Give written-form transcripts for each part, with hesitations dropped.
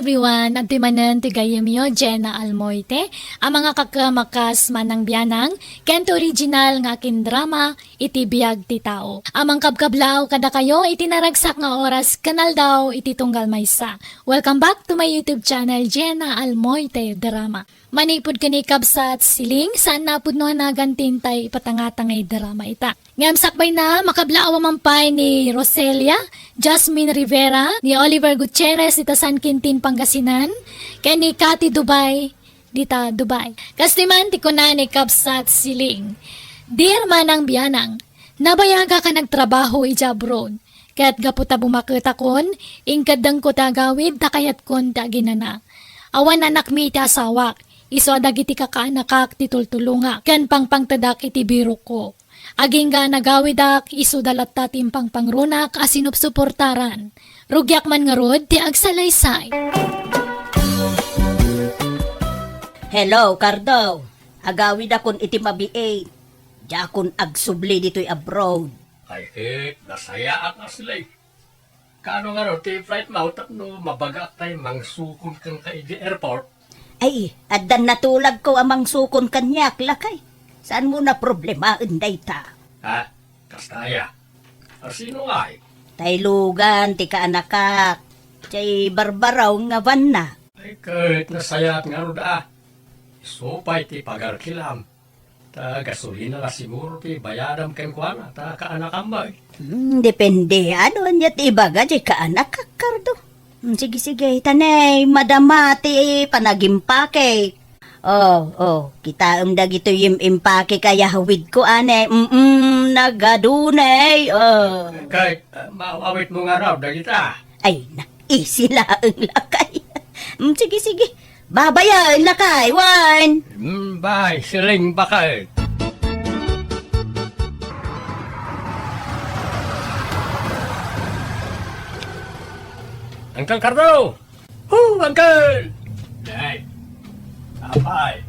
everyone, at timanan tigayam yo, Jenna Almoite, ang mga kakamakas manang biyanang, kento original nga akin drama, iti biyag ti tao. Amang kabkablaw kada kayo, iti naragsak nga oras, kanal daw, iti tunggal maysa. Welcome back to my YouTube channel, Jenna Almoite Drama. Manipod kanikab sa siling, saan napod no hanagan tintay patangatangay drama ita. Ngam sakbay na makablaaw mampay ni Roselia, Jasmine Rivera, ni Oliver Gutierrez dita San Quintin, Pangasinan, kay ni Cathy Dubai, dita Dubai. Kastiman ti ko na ni Kabsat Siling. Dear manang biyanang, nabayaga ka nagtrabaho ija abroad, kaya't gaputa bumakita kon, ingkadang ko tagawid, takayat kon ta ginana. Awan anak mi iti asawak, iso adagiti kakaanakak titultulunga, ken pangpangtadak iti biro ko. Aging ga nagawidak, iso dalat tatim pangpangrunak, asinupsuportaran. Rugyak man nga rod, ti agsalaysay. Hello, Cardo. Agawid akon iti mabiay. Di akon agsubli dito'y abroad. Ay, nasaya at nasilay. Kano nga ron, ti flight mount at no mabaga tayo mangsukon kang ka di airport. Ay, adan natulag ko amang sukon kanyak, lakay. Saan mo na problema, unday ta? Ha? Kastaya. Sino nga eh? Taylugan, ti kaanakak. Tiyay barbaraw nga van na. Ay, kahit nasaya at nga ron supay ti pagarkilam. Ta gasolina la siguro ti bayadam ken kuana ta kaanakam ba. Depende. Ano niya ti ibaga, di kaanakak, Cardo. Sige, tanay, madama ti panagimpake. Kita dagito yung impake kaya hawid ko, ane. Nagadunay, Kahit maawit mo nga raw, dagita. Ay, naisila ang lakay. Sige. Babayan, lakay, one. Bye, siling bakal. Uncle Cardo! Uncle! Day! Apay!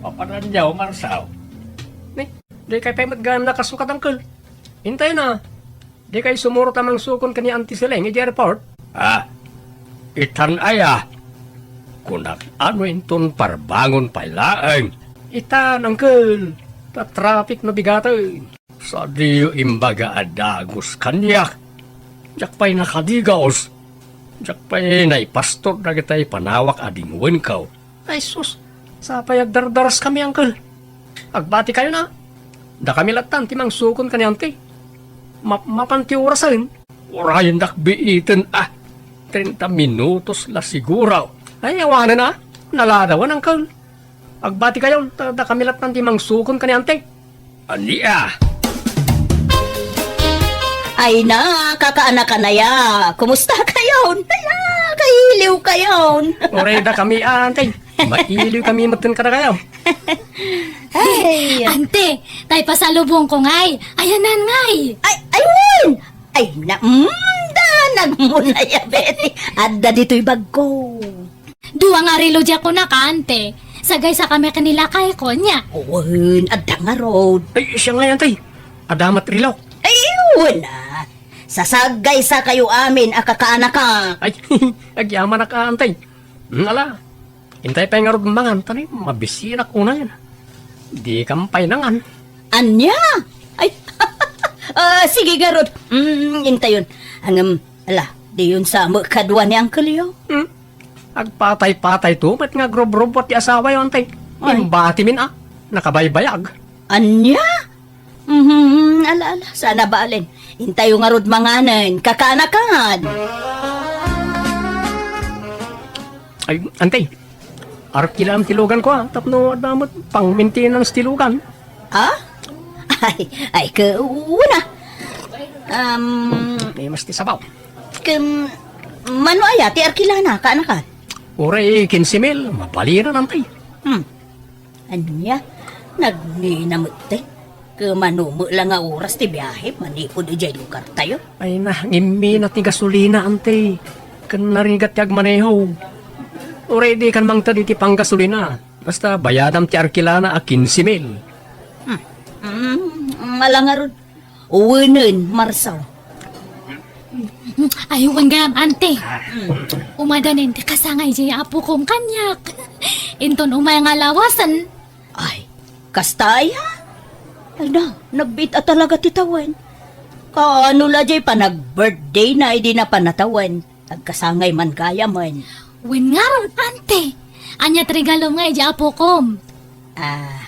Paparanjaw, Marsaw. Di kayo tayo maggaan nakasukat, Uncle. Hintay na. Di kayo sumuro tamang sukon kani Auntie Sileng, di airport. Itan aya. Kunak ano inton parbangon pailaeng. Itan, Uncle. Ta-traffic na bigatoy. Sa diyo imbaga adagos kanyak. Jak pa'y nakadigaos. Jak pa'y naipastor na kita'y panawak ading wenkaw. Ay sus, sa payagdardaras kami, Uncle. Agbati kayo na. Da kami latan, timang sukon kanyante. Mapanti orasan. Orayan dakbiitin, 30 minutos la siguro. Ay, awanan na. Naladawan, Uncle. Agbati kayo, da kami latan, timang sukon kanyante. Aniya. Ay na, kakaanak ka na ya. Kumusta kayo? Naya, kahiliw kayo. Oreda kami, ante. Mailiw kami matin ka na kayo. Ay, Ante, tay pasalubong ko ngay. Ayanan ngay. ayun! Ay, nagmuna ya, Betty. Adda dito'y bag ko. Duwa nga relo dya ko na ka, ante. Sagay sa kami kanila kay konya. Uwan, adda nga road. Ay, siya nga yan, tay. Adamat rilaw. Ayun na. Sasagay sa kayo amin, akakaanak ka. Ay, agyaman na ka, antay. Nala, hintay pa yung arod mangan, tanay, mabisinak una yan. Di kampay nangan. Anya? Ay, sige garod. Intayon. Di yun sa makadwa ni Uncle yo. Agpatay-patay to, ba't nga grob-rob at asawa yung antay. Imbati min nakabaybayag. Anya? Ala, sana baalin. Intayo nga rod manganan, kakaanakan. Ay, antay, arkilam tilugan ko tapno adamot pang maintenance tilugan. Ay, kauna. May mas tisabaw. Mano aya, ti arkilana, kaanakan. Uray, 15,000, mapaliran antay. Ano niya? Nagninamot Kamanumo lang nga oras ti biyahe, manipod ijay lugar tayo. Ay na, ngimi na ti gasolina, ante. Kan narigat yag maneho. Already kan mang tadi ti pang gasolina. Basta bayadam ti arkilana 15,000. Malangaron. Uwinin, Marsaw. Ayuan gam, ante. Umadanin, ti kasangay di apo kong kanyak. Inton umay nga lawasan. Ay, kastaya? Ay na, nagbita talaga titawan. Kaano la jay pa nag-birthday na, hindi na panatawan. Nagkasangay man kaya man. Win nga ron, ante. Anyat regalo nga di apo kom. Ah,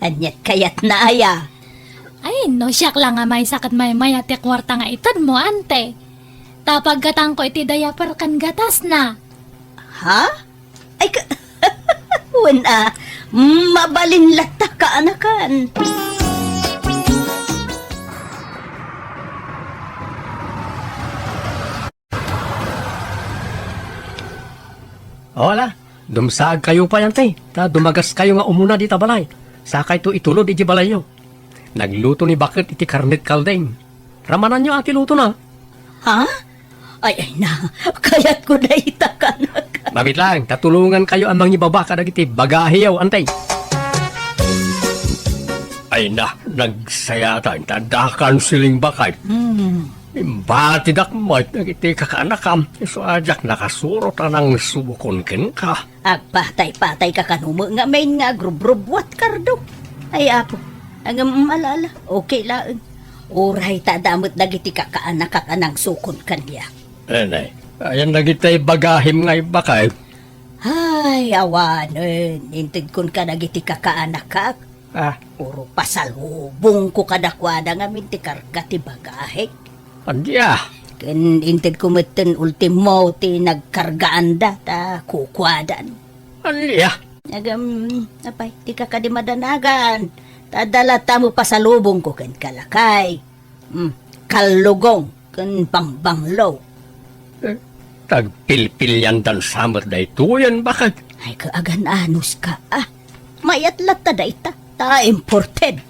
anyat kayat na aya. Ay, no, siyak lang nga may sakat may maya ti kwarta nga itan mo, ante. Tapag gatang ko iti diaper kan gatas na. Ha? Ay, wala. Mabalin lata ka, anakan. Wala. Dumsag kayo pa yan, tay. Ta dumagas kayo nga umuna di balay. Sakay to itulod iti balay yo. Nagluto ni Bakit iti karnet kaldeng. Ramanan nyo ati luto na. Ha? Ay na. Kayat ko na itakan. Mabit lang, tatulungan kayo ang mga ibabaka na iti bagahiyaw, antay. Ay na, nagsayatan, tadakan siling Bakit. Imbati dakmat, nagiti kakanakam. So ajak nakasurot anang subukon ken ka. Agpatay-patay ka kanumo nga may nga grubrubwat kardo. Ay apo, ang malala, okay lang. Uray tadamot nagiti kakaanak anang sukon kanya. Anay, ayan nagitay bagahim nga Bakit. Ay, awanen, intid kun ka nagiti kakaanak ka. Ah, Puro pasalubong ko kadakwada nga minti karga ti bagahe. andya. Ken intid kumeten ultimo ti nagkargaanda ta kukwadan. Andya. Apay, ti ka kadimadanagan. Tadala tamo pasalubong ko ken kalakay. Kalugong ken pangbanglo. Tagpilpilyan dan samot da ito yan Bakit. Ay kaagan anus ka ah. Mayat lata da ita. Ta imported.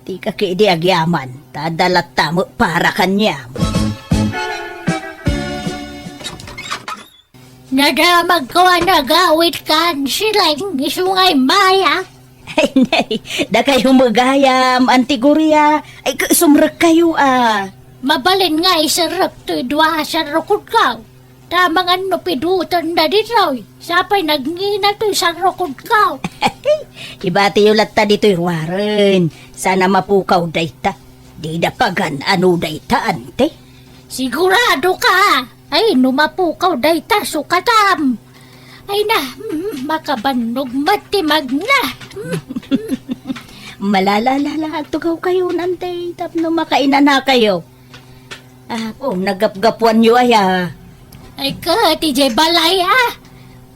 Ti ka kidi agyaman. Tadala tamo para kanya. Nadamag ko nagawit kan sila isungay maya. Ay nay, da kayo magayam, antigurya. Ay sumrek kayo ah. Mabalin nga isarap to idwa sa rukod ka. Tamang ano pidutan na dito. Sapay nagngina to sa rukod ka. Ibati yung lata dito'y ruwaran. Sana mapukaw dayta. Di dapagan ano dayta ante. Sigurado ka. Ay, numapukaw dayta sukatam. Ay na, makabanog matimag na. Malalala tugaw kayo nante. Tapno makainan na kayo. Ah, nagapgapuan nyo ay ah. Ay ka, TJ Balay ah.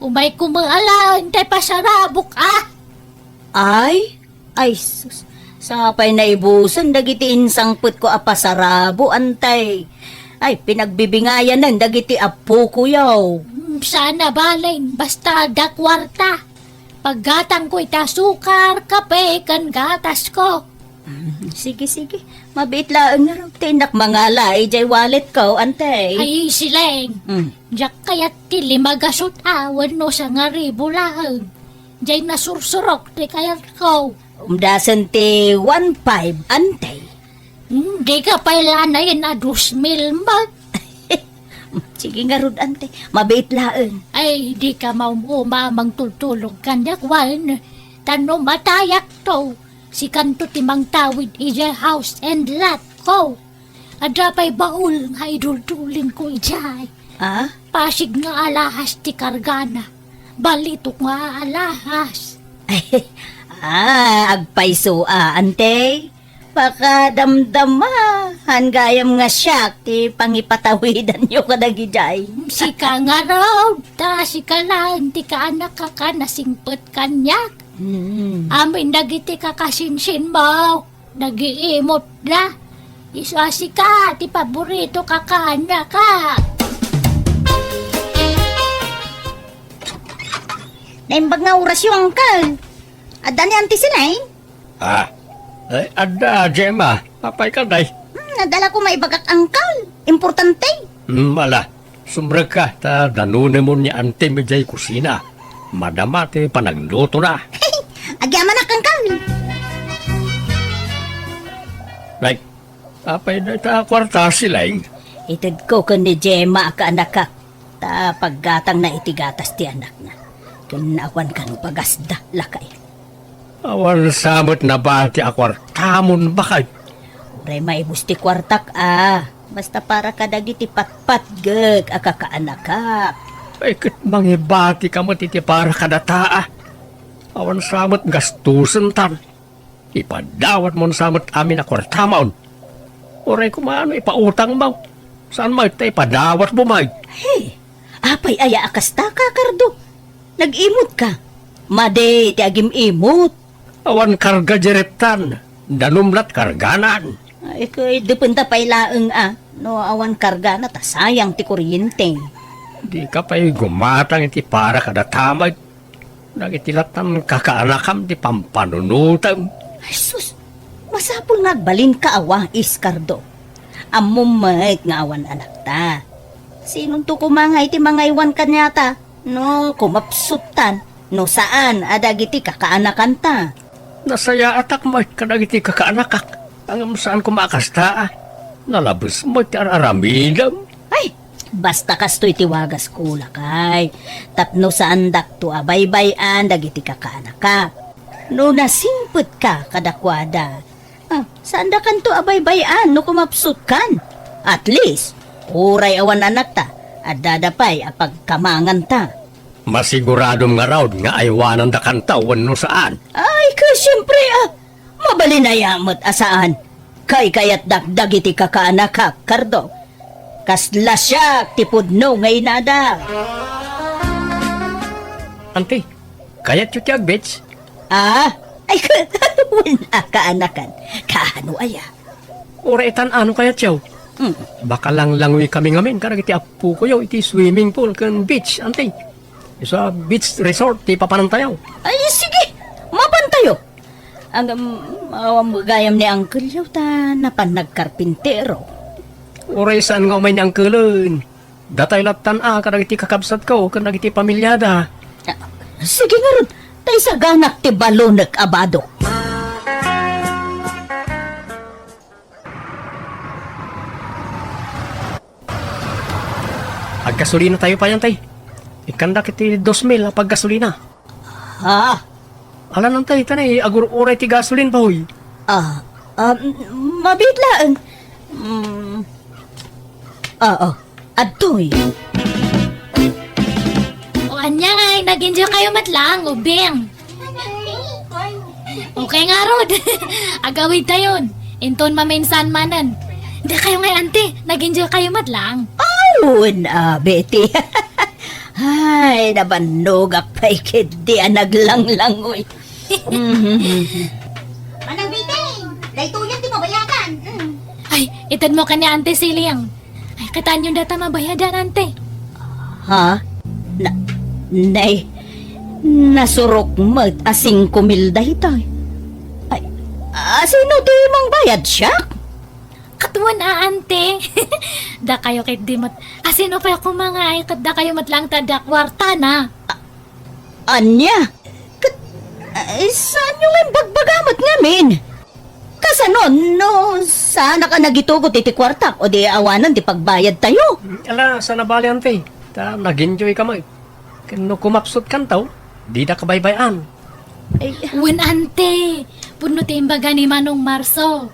Umay kumaalaan tay pasarabok ah. Ay sus. Sapay na ibusan dagiti insangput ko apasarabo antay. Ay pinagbibingayan nan dagiti apo ko yaw. Sana balay, basta da kwarta. Paggatang ko ita sukar, kape, kan gatas ko. Sige. Mabit lang nga raw. Tinak mga lai, jay wallet ko, antay. Ay sileng. Diyak kayat ti limagasot awan no sa nga ribulaan. Jay nasursurok ti kayat ko. Umdasan ti 1.5, antay. Di ka pailanayin na 2,000 mag. Sige nga rod, antay. Mabit lang. Ay, di ka maumamang tultulog kanyak wan. Tano matayak to. Si kanto timang tawid ija house and lot ko. Adra pa'y baul nga idultulin ko ijay. Ah? Pasig nga alahas ti kargana. Balitok nga alahas. Agpaiso ante. Pakadamdama. Hangayam nga siya. Ti pangipatawidan nyo kadagijay. Sika nga raw. Ta sika lang ti ka anak ka nasingpot kanyak. Amin nagiti kakasinsin mo. Nagiimot na. Isasi ka, ti paborito kakana ka. Naimbag nga oras yung angkal. Ada ni auntie sila eh. Ay, ada, Gemma. Papay ka, day. Nadala ko maibagak angkal. Importante. Mala, sumrag ka. Ta, danunin mo niya ante medjay kusina. Madamate, panagluto na. Agyaman na angkal. Like, papay na ta kwarta sila eh. Itid ko kun ni Gemma ka anak ka. Ta paggatang na itigatas ti anak na. Kinawan ka no pagasda lakay. Awan samot na ba ti akwartamon bakay? Uray maibus ti kwartak Basta para kadagiti patpat geg akakaanak ka. Ay kat mangibati ka mo titi para kadataa. Awan samot gastusan tan. Ipadawat mo samot amin akwartamaon. Oray kumano ipautang mo. Saan mo ito ipadawat mo may? Hey, apay aya akasta ka, Kardo. Nag-imot ka. Made, ti agim imot. Awan karga jeretan. Danumlat karganan. Ay, ko'y dupenta pa'y laeng No, awan karga na, ta sayang ti kuryente. Di ka pa'y gumatang iti para kadatamay. Nagitilatang kakaanakam di pampanunutan. Ay, sus, masapul nagbalin ka awa, Iskardo. Amumait nga awan anak ta. Sinong to kumangay ti mga iwan kanyata? No, kumapsutan. No, saan, adagiti kakaanakan ta. Nasaya atak mo kadagiti kakaanakak. Ang saan kumakasta nalabas mo ti araramidam. Ay, basta kasto'y tiwagas ko lakay. Tapno saan dakto abaybayan dagiti kakaanaka. No nasimput ka kadakwada. Saan da kanto abaybayan no kumapsut kan? At least, uray awan anak ta. At dadapay apagkamangan ta. Masiguradong nga raw nga aywanan da kantawan no saan. Ay, siyempre mabalinayamot asaan. Kayat dagdag iti kakaanak Kardo. Kasla siya, tipudno ngay nada. Ante, kayat yung tiyag, bitch. Ay, wala kaanakan. Kaano aya? Ora itan ano kayat yaw. Baka lang langoy kami ngamin, karag iti apu ko yaw, iti swimming pool kan beach, ante. Isa beach resort, ti papanantayaw. Ay, sige, mapantayo. Ang magayam ni Uncle yaw ta napan nagkarpintero. Ora saan nga umay ni angkulun. Datay latan karag iti kakabsat ko, karag iti pamilyada. Sige nga ron, tay sa ganak ti balonek abado. Aggasolina tayo pa yan, tay. Ikanda kiti 2,000 paggasolina. Ala nang tay, tanay, agur oray ti gasolin pa, huy. Mabitlaan. Adoy. O anya nga, nag-enjoy kayo matlang, ubing. Okay nga, Rod. Agawid tayon. Inton maminsan manan. Hindi kayo nga, ante. Nag-enjoy kayo matlang. Awon, Betty. Ay, nabanog apay kidi naglanglangoy. Manang biting! Daytuyan ti mabayakan! Ay, itad mo ka ni ante Siliang. Ay, kataan yung data mabayadan, ante. Nay, nasurok mat asing kumil dahitoy. Ay, sino di mong bayad siya? Katuan ante. Da kayo kay di mat... Asino pa ako mga ay da kayo matlang tada kwarta na. Anya? Saan yung imbagbagamot ngamin? Kasanon, no, sana ka nagitugot iti kwartak o di awanan di pagbayad tayo. Ala, sa nabali, ante. Ta, nag-enjoy ka mo. Kano kumapsot kan tao, di na kabaybayan. Ay, Wen ante. Puno ti imbaga ni Manong Marso.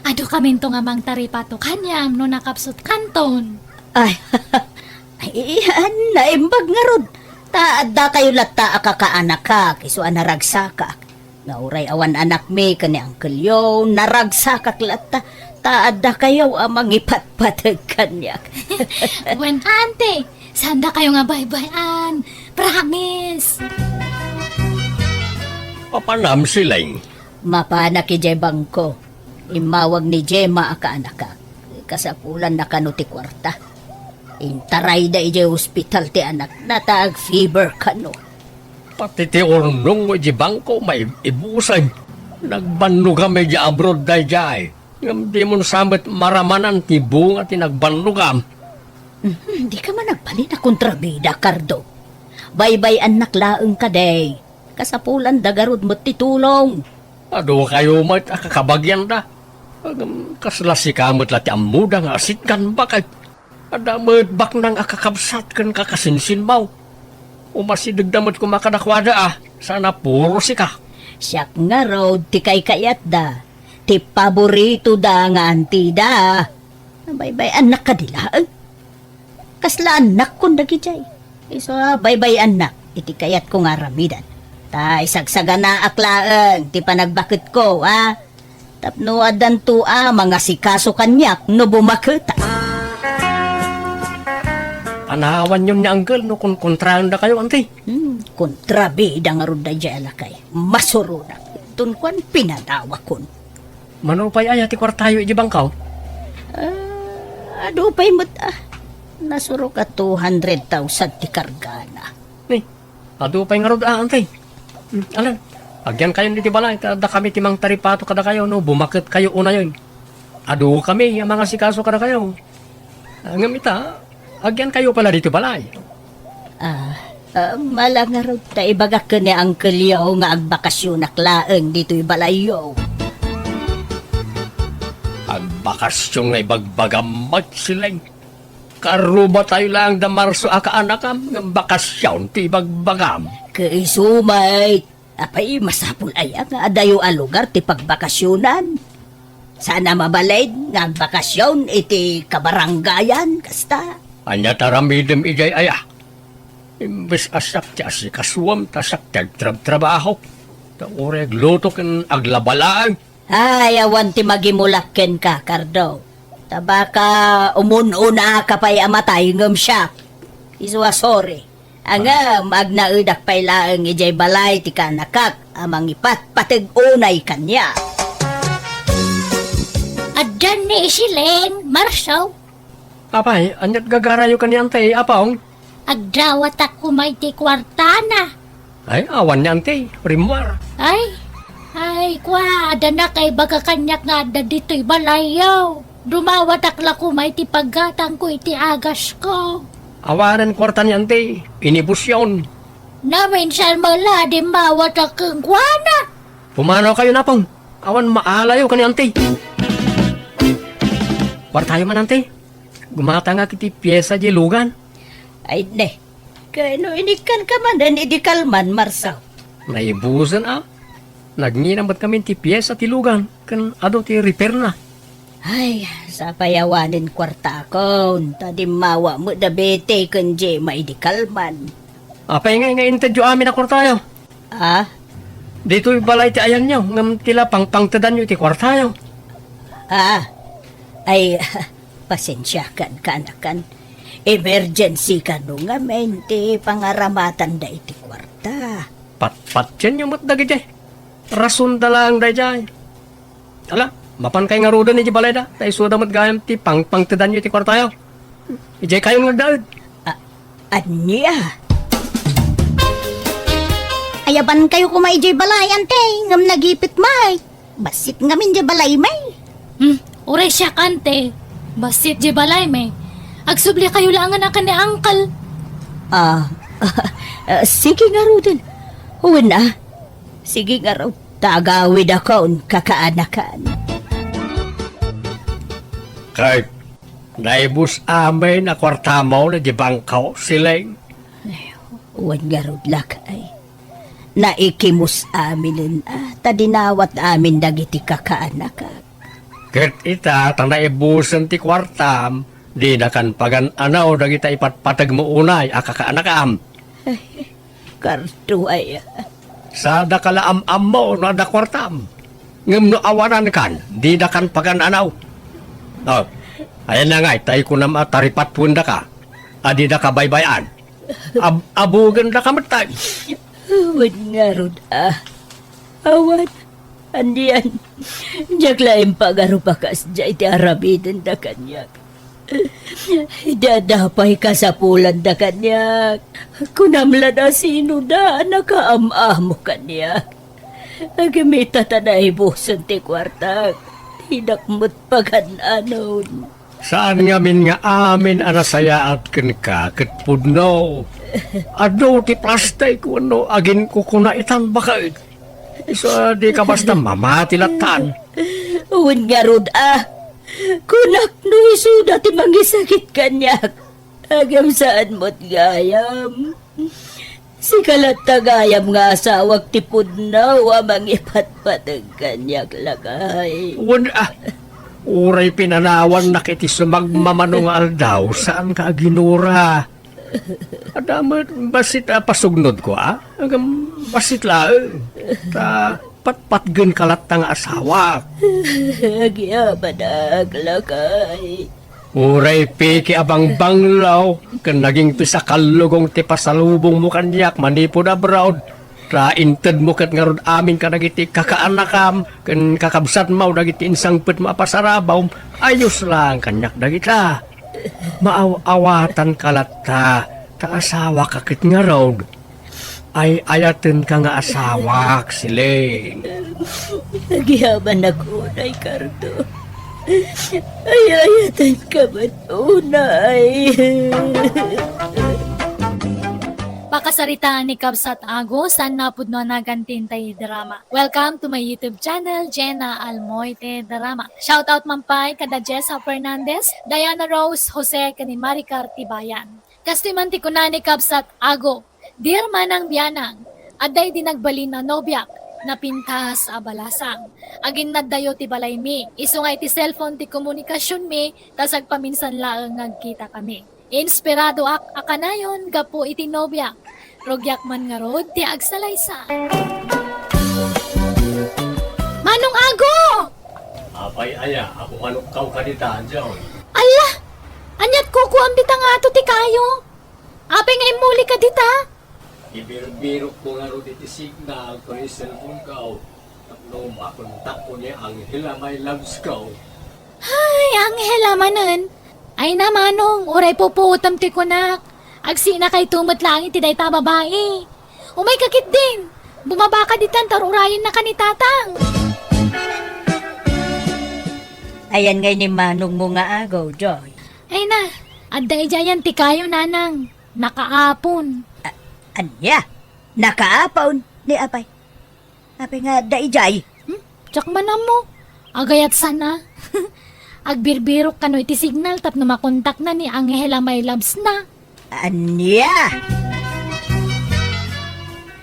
Ado kami to nga mang taripato kanyam no nakapsot kanton. ay, naimbag nga rod. Taadda kayo lata akakaanak ka, kisuan naragsa ka. Nauray awan anak me kani Uncle Yo, naragsa ka lata. Taadda kayo amang ipatpatag kanyak. Wen ante. Sanda kayo nga baybayan. Promise. Papanam silang. Mapana ki Jebang ko. Imawag ni Jema akaanak ka. Kasapulan na kanuti kwarta. Intaray da ije hospital ti anak. Nataag fever kano. Pati ti ornong mo di bangko may ibusan. Nagbanlo kami di abroad day jay. Ngam di mo samit maramanan ti bunga ti nagbanlo kam. Hindi ka man nagpali na kontrabida, Cardo. Baybay anak laeng ka day. Kasapulan dagarod mo titulong. Ado kayo may kakabagyan da. Kasla si kamot lati amuda nga asitkan bakit. Adamad bak nang akakabsat kan kakasinsin mo. Umasidagdamot ko makadakwada Sana puro si ka. Siyak nga raw, ti kay kayat da. Ti paborito da nga anti da. Bye-bye anak ka dila. Kasla anak ko dagijay. So, bye-bye anak. Iti kayat ko nga ramidan. Ta isagsaga na aklaan. Ti panagbakit ko, Tapno adan to, mga sikaso kanyak no bumakita. Anawan yun ni Uncle no kung kontrahan na kayo, auntie. Kontrabida nga ron da jala kay. Masuro na. Itun kwan pinadawa kon. Manupay ay ati kwartayo ijibangkaw. Ado pa'y mo't nasuro ka 200,000 ti kargana. Ni, adupay nga rod auntie. Alam, agyan kayo ni Tibalay, da kami timang taripato kada kayo, no, bumakit kayo una yun. Ado kami, ang mga sikaso kada kayo. Ang ita, agyan kayo pala dito balay. Mala nga raw ta ibaga ka ni Uncle Yaw nga agbakasyon naklaang dito'y balayo. Agbakasyon nga ibagbagamag silang. Karuba tayo lang da Marso akaanakam, ng bakasyon ti ibagbagam. Kay sumay, apay masapul ay nga adayo a lugar ti pagbakasyonan. Sana mabalay nga agbakasyon iti kabaranggayan, kasta. Anya taramidem ijay aya. Imbes asak ti asikaswam, tasak ti agtrab-trabaho. Ta oreg lutok ang aglabalaan. Ay, awan ti magimulakken ka, Cardo. Tabaka umununa ka pa'y amatay ngam siya. Iswa sorry. Angam, agnaudak pa'y laang ijay balay ti kanakak, amang ipat patig unay kanya. Adyan ni Isileng, Marsaw. Apay, anyat gagarayo kaniyante, apaong. Agdawat ako may ti kwartana. Ay, awan niyante, rimwar. Ay, kwa, ada na kay baga kanyak nga da dito'y balayaw. Dumawat akla ko may ti paggatang ko iti agas ko. Awanan kwarta niyante, inibus yun. Namin saan mala di mawat akong kwana. Pumanaw kayo na pong, awan maalayo kaniyante. Kwartayo man ante, gumata nga kiti pyesa di lugan. Ay, ne. Kano inikan ka man, dan idikalman, Marsaw. Naibusan Nagninambat kami ti pyesa ti lugan, kan ado ti repair na. Ay, sa payawanin kwarta ko, tadimawa mo da bete kanji maidikalman. Apay nga intedyo amin na kwartayo. Dito'y balay ti ayan nyo, ngam tila pangtadan nyo ti kwartayo. Ay, pasensya kan kanakan. Emergency ka no nga mente pangaramatan da iti kwarta. Pat yan yung matdagi Rason da lang da jay. Ala, mapan kay nga roda ni balay da. Tayo suda matgayam ti pangtadan nyo ti kwartayo. Ijay kayo nga daad. Anya? Ayaban kayo kumay jay balay, ante. Ngam nagipit may. Basit ngamin jay balay may. Uray siya kante. Basit di balay may. Agsubli kayo lang nga ni Uncle. Sige nga ro din. Huwag na. Sige nga ro. Tagawid ako kakaanakan. Kay, naibus amay na kwarta mo na di bangkaw silang. Huwag nga ro lakay. Naikimus aminin tadinawat amin dagiti kakaanakan. Ket ita, tang naibusan ti kwartam, di na kan pagan anaw dagita ipatpatag mo unay, akakaanakam. Karto ay Sada kalaam-am mo na da kwartam. Ngam no awanan kan, di na kan pagan anaw. Ayan na nga, tayo ko na mataripat punda ka. Adi na ka baybayan. Abugan na ka matay. Huwag nga ro Awan. Andiyan. Diyak laing pagarupakas dya iti arabidan da kanyak. Dadapay ka sa pulan da kanyak. Kunamla na sino da nakaamamo kanyak. Agamita tanay busan ti kwarta. Hinakmut pagananon. Saan nga min nga amin anasaya at ka pudno. Ado ti plastay ko ano agin ko kuna itan bakit. Isa di ka basta mamatilatan. Uwin nga rod Kunak no isuda ti mangisakit kanyak. Agam saan mo't gayam. Si kalat tagayam nga asawag ti pudnaw amang ipatpatag kanyak lakay. Uray pinanawan na kiti sumagmamanong aldaw saan ka ginura. Adamat basit pasugnod ko Agam basit ta patpatgen kalat tang asawa. Agyaman lakay. Uray piki abang banglaw ken naging pisakalugong ti pasalubong mo kanyak manipod abroad. Inted mo kat nga rod amin ka nagiti kakaanakam ken kakabsat mo dagiti insang pet mapasarabaw ayos lang kanyak dagita. Maaawatan kalatta ta asawa kakit nga rod. Ay ayaten ka nga asawak siling. Agyaman ako na Ricardo. Ay ayatan ka man unay. Pakasaritaan ni Kabsat Ago, san napud no nagantintay drama. Welcome to my YouTube channel, Jenna Almoite Drama. Shoutout mampay kada Jessa Fernandez, Diana Rose, Jose Kanimaricar Tibayan. Kastimanti ko na ni Kabsat Ago, dear manang biyanang, aday dinagbalin na nobyak, napintas abalasang. Agin nadayo ti balay mi, isungay ti cellphone ti komunikasyon mi, tasag paminsan laang ngagkita kami. Inspirado akanayon, gapu iti nobyak, rogyak man nga rod ti agsalaysa. Manong Ago! Apay aya, ako manukaw ka dita, John. Ala! Anyat kuku ang bitang ato ti kayo. Apay nga imuli ka dita. Ibiro-biro ko nga ro diti signal ko ni cellphone ko. Tapno makontak ko niya ang hila my loves ko. Ay, Angela manen. Ay na manong, uray puputam ti kunak. Agsina kay tumot lang iti day ta babae. Umay kakit din. Bumaba ka ditan tarurayan na kanitatang. Ayan ngay ni manong mo nga agaw, Joy. Ay na, adday jayan ti kayo nanang. Nakaapon. Anya? Nakaapon? Ni apay. Apay nga daijay. Tsak manam mo. Agayat sana. Agbirbirok kano iti signal tapno makontak na ni Angela my loves na. Anya?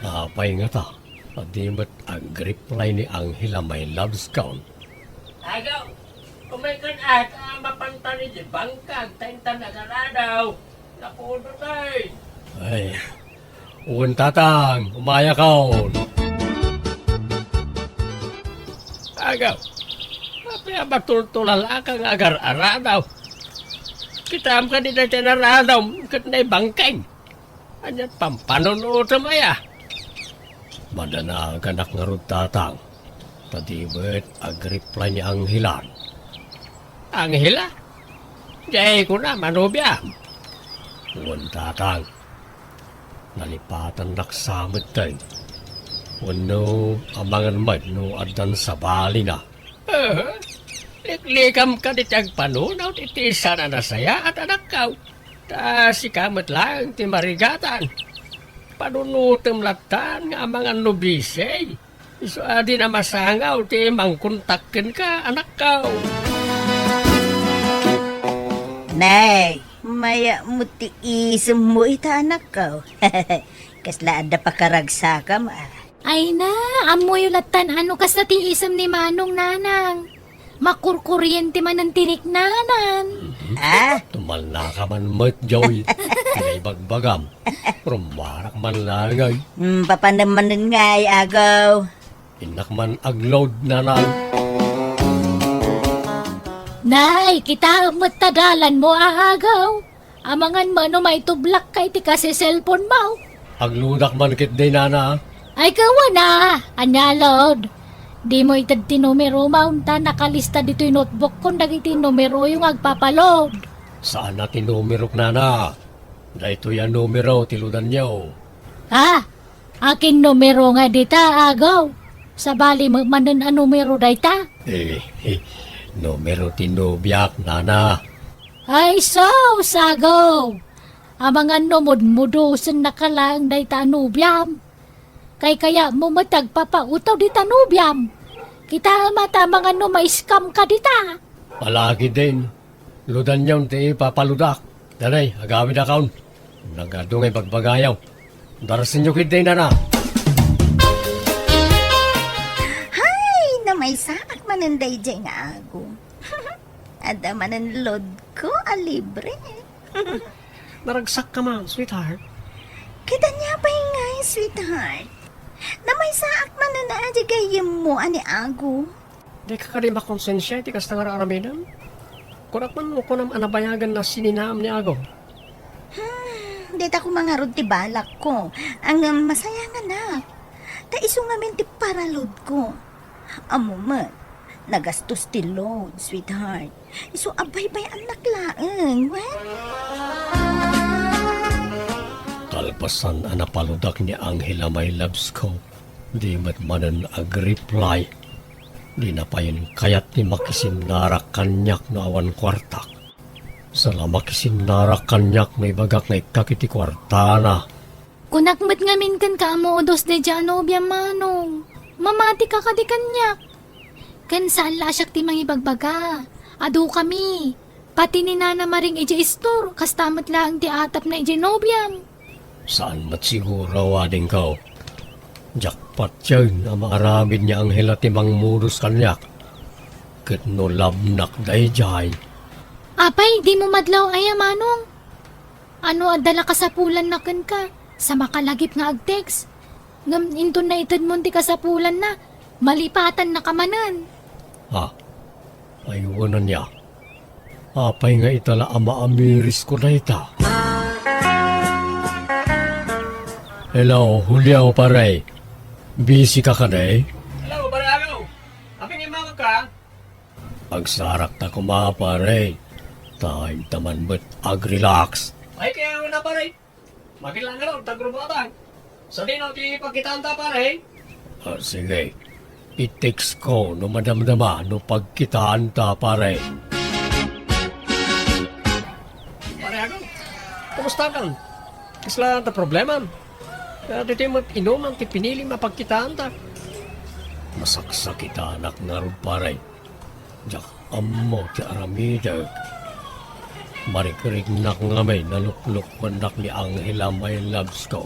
Apay nga ta. Padimat ang reply ni Angela my loves count. Agaw! Kumaykan at mapanta ni di bangkag taintan agaradaw. Napuno tay. Ay, uwan tatang, umaya kaon. Agaw! Kaya batultulal akang agar-aradaw. Kita am ka di na tinaradaw, kat na bangkay. Anyat pampanunuot maya. Madana ganak nga rod tatang. Tadibet ag-reply ni Angela. Angela? Jay ko na manubya. Uwan tatang. Nalipatan naksamit tayo. Wano amangan man no adan sa bali na. Liklikam ka di tiyag panunaw, iti sana na saya at anak ka. Ta si kamat lang, ti marigatan. Panunutem latan nga mga nubisay. Iso adi na masangaw, ti mangkontakin ka, anak ka. Nay, maya mo ti isem mo ita anak ka. Kaslaan da pakaragsakam Ay na, amoy latan ano kas na tiisam ni Manong nanang. Makurkuryente man ang tinik nanan. Tumal na ka man mat, Joy. Pinabagbagam. Rumarak man langay. Papanaman ngay agaw. Inak man agload na lang. Nay, kita matadalan mo aagaw. Amangan man no may tublak kay ti kasi cellphone mo. Agludak man kit day nana. Ay kawa na, anyalod. Di mo itad ti numero maunta nakalista dito yung notebook kung dagiti numero yung agpapalod. Saan natin numerok nana? Dahito yan numero, tiludan niyo. Ha? Aking numero nga dita, agaw. Sa bali mo manan ang numero dayta. Numero tinubyak, nana. Ay so, sagaw. Amangan numod-mudusan nakalang dayta anubyam. Kay kaya mo matagpapautaw di tanubyam. Kita mata mga no may scam ka dita. Palagi din. Ludan niyon ti papaludak. Danay, agawin akaon. Nagadungay pagbagayaw. Darasin niyo kid din na. Hay, na may saak mananday dyan nga ako. Ada mananlod ko, libre. Naragsak ka man, sweetheart. Kita niya pa nga, sweetheart. Na may saak mananay gayem mo, ani ako. Di ka rin makonsensya, di ka sa ngararaminan. Kurak man mo ko ng anabayagan na sininaam ni Ago. Dito ako mga rod ti balak ko. Ang masaya nga na. Ta iso nga men ti paralod ko. Amo man, nagastos ti load, sweetheart. Iso abay-bay ang naklaang, Kalpasan ang napaludak ni Angela may loves ko. Di matmanan ag-reply. Di na pa yun kayat ni makisim narak kanyak na awan kwartak. Sala makisim narak kanyak na ibagak na ikakiti kwarta na. Kunakmat ngamin kan ka mo dos de dyan obya manong. Mamati ka di kanyak. Kan saan lasyak ti mga ibagbaga. Ado kami. Pati ni Nana Maring ije istor. Kastamat lang ti atap na ije nobyam. Saan matsiguro wading ka? Jackpot yun ang maaramid niya ang hilatimang muros kanyak. Kat no labnak day jay. Apay, di mo madlaw ay manong. Ano adala ka sa pulan na kan ka? Sa makalagip nga agtex. Ngam into na itad mo ti kasapulan na. Malipatan na kamanan. Ha? Ayunan niya. Apay nga itala ama amiris ko na ita. Hello, Julio pare. Busy ka day? Hello, Barago. Aping imamag ka? Agsarak ta ko mga pare. Time taman ba't ag-relax. Ay, kaya na pare. Makilang lang, tagrubo ka. Sa din ang pagkitaan ta pare. Sige. I-text ko no madamdama no pagkitaan ta pare. Barago, kumusta ka? Isla ta problema. Kaya dito mo inom ang pinili mapagkitaan ta. Masaksak kita anak na rin pare. Jak amo ti aramida. Marikrig nak nga may nalukluk manak ni Angela may loves ko.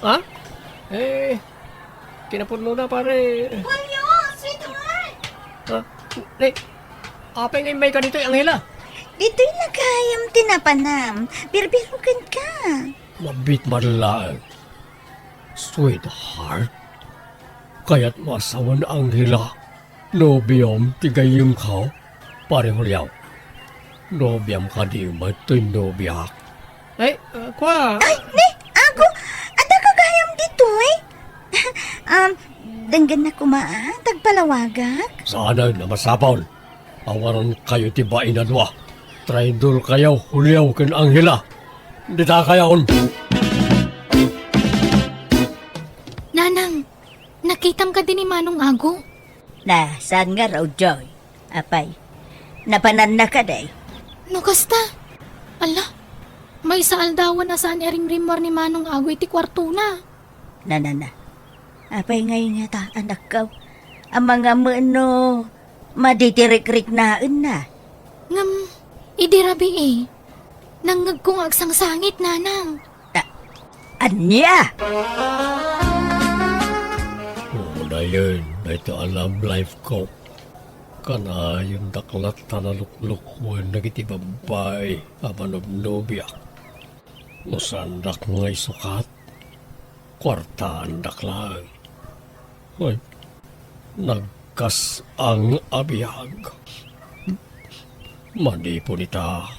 Ha? Kinapun mo na pare. Julio, sweetheart! Ha? Aping may ka dito, Angela. Dito'y nagayam tinapanam. Birbirugan ka. Mabit malalag. Sweetheart. Kaya't masawan Angela. Nobyam tigayim ka. Pare Julio. Nobyam ka di matoy nobyak. Kwa. Ay, ne, ako, ada kagayam dito danggan na kumaan, tagpalawagak. Sana na masapaw. Awaran kayo tibain na dwa. Traidor kayo, Julio ken Angela. Di ta kayaon. Nanang, nakitam ka din ni Manong Ago. Na, saan nga raw, Joy? Apay, napanan na ka day. No kasta? Ala, may saaldawan na saan erimrimor ni Manong Ago iti kwarto na. Na. Apay ngayon nga ta, anak ka. Ang mga mano, maditirik-rik naan na. Ngam, idirabi eh. Nangag kong agsang sangit, Nanang. Anya! Na yun, na ito alam life ko. Kana yung daklat na nalukluk mo nagitibabay amanob nobyak. Musandak ngay sukat. Kwartaan daklang. Ay, nagkas ang abiyag. Mandi po nita.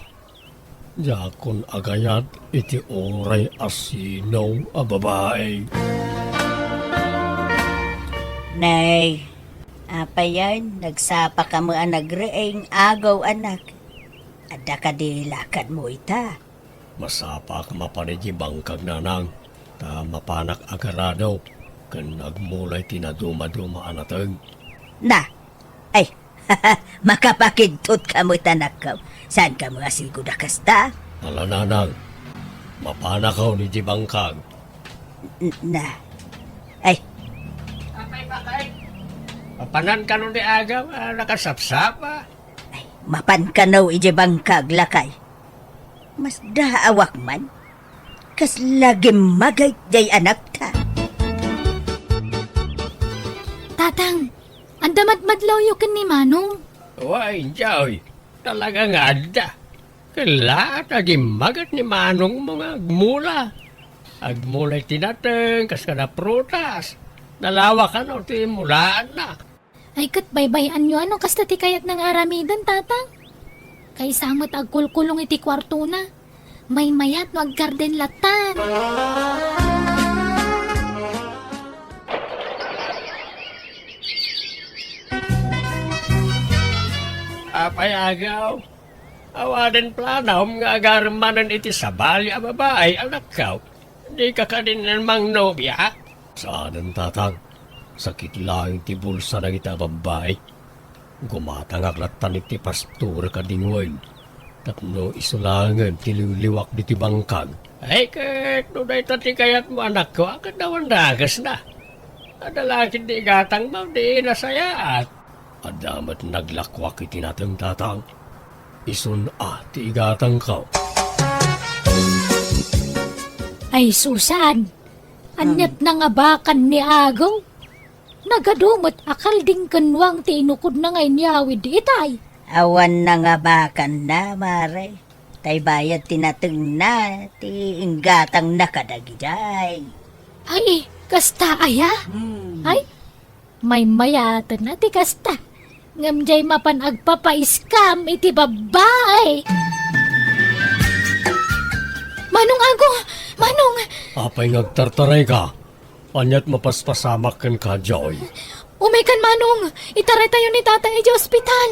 Yakon agayat iti oray asinaw a babae. Nay, apay yan, nagsapa ka mo ang nagreeng agaw anak. Ada ka di lakad mo ita. Masapa ka mapanidji bangkag nanang. Ta mapanak agarado. Kan nagmulay tinaduma-duma anatag. Na, ay, makapakigtot ka mo tanak ka. Saan ka mo asilgo na kasta? Ala nanang. Mapanakaw ni di bangkag. Na, ay, Apay. Papanan ka nun di agaw, nakasapsap ah. ay, Mapan ka no ije bangkag lakay. Mas daawak man. Kas lagi magay jay anak ta. Tatang, andamat madlaw yukin ni Manong. Way, Joy. Talaga nga da. Kala, magat ni Manong mga agmula. Agmula'y tinateng, kas ka na prutas. Dalawa ka no, ti mulaan na. Ay kat baybayan nyo ano kasta ti kayat ng aramidan, tatang. Kay samot agkulkulong iti kwarto na. May mayat no aggarden latan. Apayagaw. Awaden planam nga agarmanan iti sabali a babae anak kaw. Di ka din namang nobya. Saan tatang? Sakit lang ti bulsa ng ita babae. Gumatang aklatan iti pastor ka dingwain. Tapno isulangan ti liwliwak di ti bangkag. Ay ket no day tati kayat mo anak ko akad dawan dagas na. Adalakin di gatang mo di nasayaat. Adamat naglakwak iti natang tatang. Isun ti igatang ka. Ay Susan, anyat na nga bakan ni Agaw. Nagadumot akal ding kanwang ti inukod na ngay niyawid itay. Awan na nga bakan na, mare. Tay bayad tinateng na, ti inggatang nakadagijay. Ay, kasta aya? Ay, may mayatan na ti kasta. Ngamjay mapan agpapaiskam iti babay. Manong Ago! Manong! Apay ngagtartaray ka. Anyat mapaspasamak kan ka, Joy. Umikan Manong! Itaray tayo ni tatang iti ospital.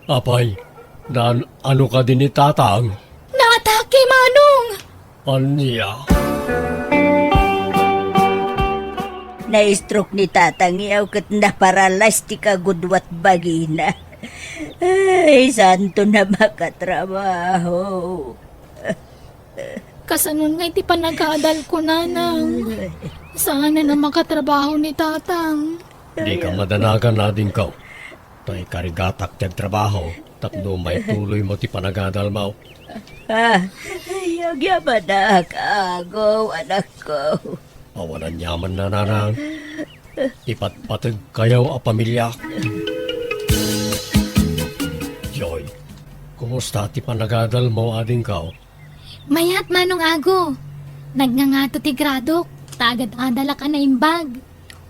Apay, ano ka din ni tatang? Naatake Manong! Anya? Na-stroke ni tatang iyaw kat naparalas ti kagudwat bagina. Ay, santo na makatrabaho. Kasanon nga iti panag-aadal ko nanang. Sana na makatrabaho ni tatang. Di ka madanagan na din ka. Tay karigatak tiyag trabaho. Tapno may tuloy mo ti panagadal mo. Ay, agyaman na ako, anak ko. Awalan yaman na nanang. Ipatpatag kayaw a pamilya. Joy, kumusta ti panagadal mo ading ka? Mayat Manong Ago. Nagngangato ti gradok. Tagad adala ka na imbag.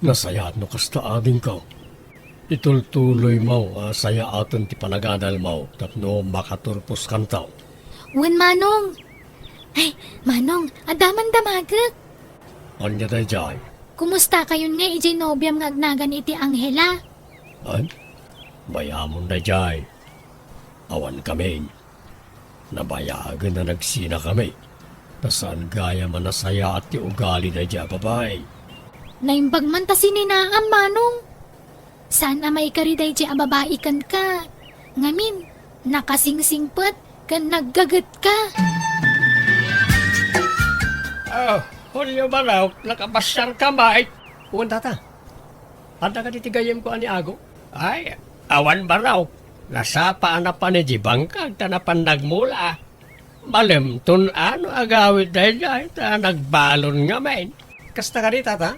Nasayat no kasta ading ka. Itultuloy mo, saya aton ti panagadal mo. Tapno makaturpos kantaw. Wen Manong. Ay, Manong, adaman damagak. Anya day jay. Kumusta kayon nga iti nobyam nga agnagan iti Angela? Ay, bayamon day jay. Awan kami. Nabayagan na nagsina kami. Nasaan gaya man nasaya at ti ugali day jay babae. Naimbag man ta sininaam Manong. Sana may kariday jay ababai kan ka. Ngamin, nakasingsingpet kan naggagat ka. Hulyo ba raw, nakapasyar ka ba? Uwan tata, anda ka titigayim ko ani Ago? Ay, awan ba raw? Nasapaan na pa ni Jibangkag, tanapan nagmula. Malim, ano agawid dahil dyan, nagbalon nga main. Kasta ka rin tata,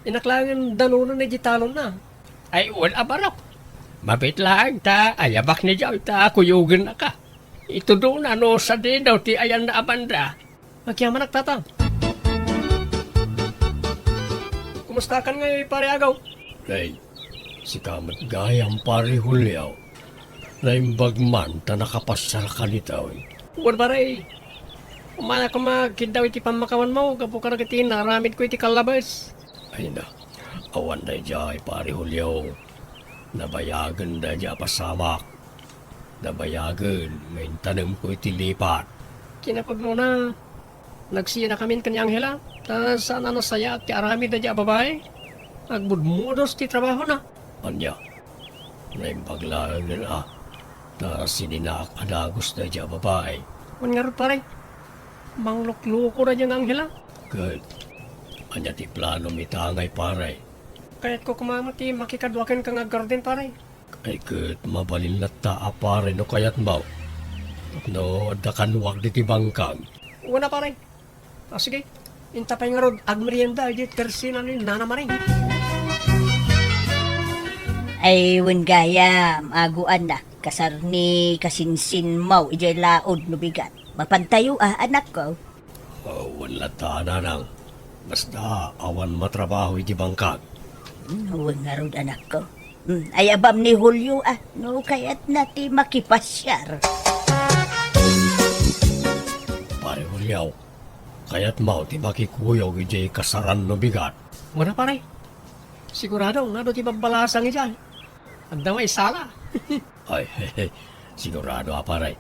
inaklangan danunan ni Jitalon na. Ay, wala ba raw? Mabit lang ta, ayabak ni Joy ta, kuyugin na ka. Ito doon, sa din daw, ti ayan na abanda. Magyaman tata. Kumusta kan ngay pare Agaw? Ay, si kamat gayang pare Hulyaw. Naimbag man ta nakapasyal ka nitaw. Buwan pare, umana ko magkindaw iti pamakawan mo, kapo ka nagiti naramid ko iti kalabas. Ay na, awan na jay pare Hulyaw. Nabayagan na jay pasamak. Nabayagan, may tanong ko iti lipat. Kinapag mo na, nagsiya na kami kanyang hila. Sana nasaya at ti arami na dya babae. Agbudmudos ti trabaho na. Anya, naimbaglaan nila na sininak adagos na dya babae. Kung nga rin pare, manglukluko na dyan ang hila. Good. Anya ti plano mitangay pare. Kaya't ko kumamati makikadwakin kang aggarden pare. Ay kat mabalin ta apare no kayat mo. No, da kanwag di tibangkang. Wala pare. Sige, intapay nga rod, agmerienda, di tersina ni nana maring. Ay, wen gaya, aguan na. Kasar ni kasinsin mau, ijay laod no bigat. Mapantayo anak ko. Wala ta nanang. Basta awan matrabaho iti bangkag. Wen nga rod anak ko. Ay abam ni Julio no kayat nati makipasyar. Pare Hulyaw, kayat mo ti makikuyaw iti kasaran no bigat. Wala pare. Sigurado nga do ti babalasang ijay. Anda may sala. Ay, sigurado pare.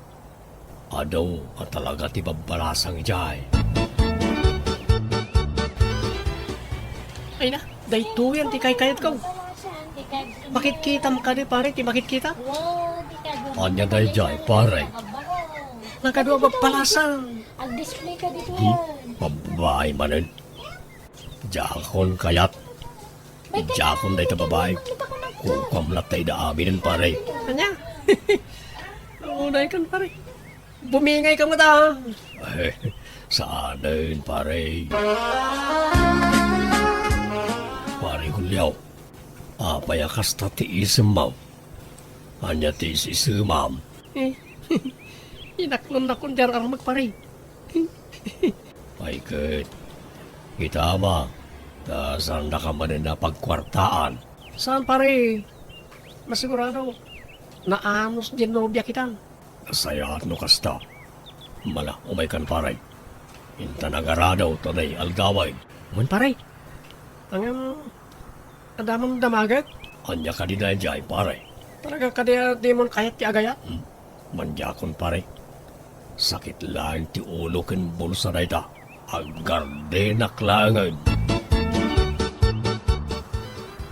Adaw at talaga ti babalasang ijay. Ay na, day tuyan ti kayat ko. Bakit kita mo ka di pare, ti bakit kita? Anya day jay pare. Nakadua babalasang. Ag-display ka dito. Babae manin. Jakon kayat. Jakon day ta babae. Kung latay da amin pare. Anya? Unay kan pare. Bumingay ka mo ta. Saanin pare. Pare Hulyaw. Apay akas ta ti isem mo. Anya ti isumam. Inaklon na kong diyar armag pare. Ay good. Kita ba? Saan na ka man na pagkwartaan? Saan pare? Masigurado. Naanos din nobya kita. Sayat no kasta. Mala, umay kan pare. Inta nagaradaw tanay algaway. Man pare. Ang adamang damagat? Anya ka din jay pare. Talaga ka di mon kayat ti agayat? Manjakon pare. Sakit lang ti ulo ken bulsa na ita. Aggardenak langan.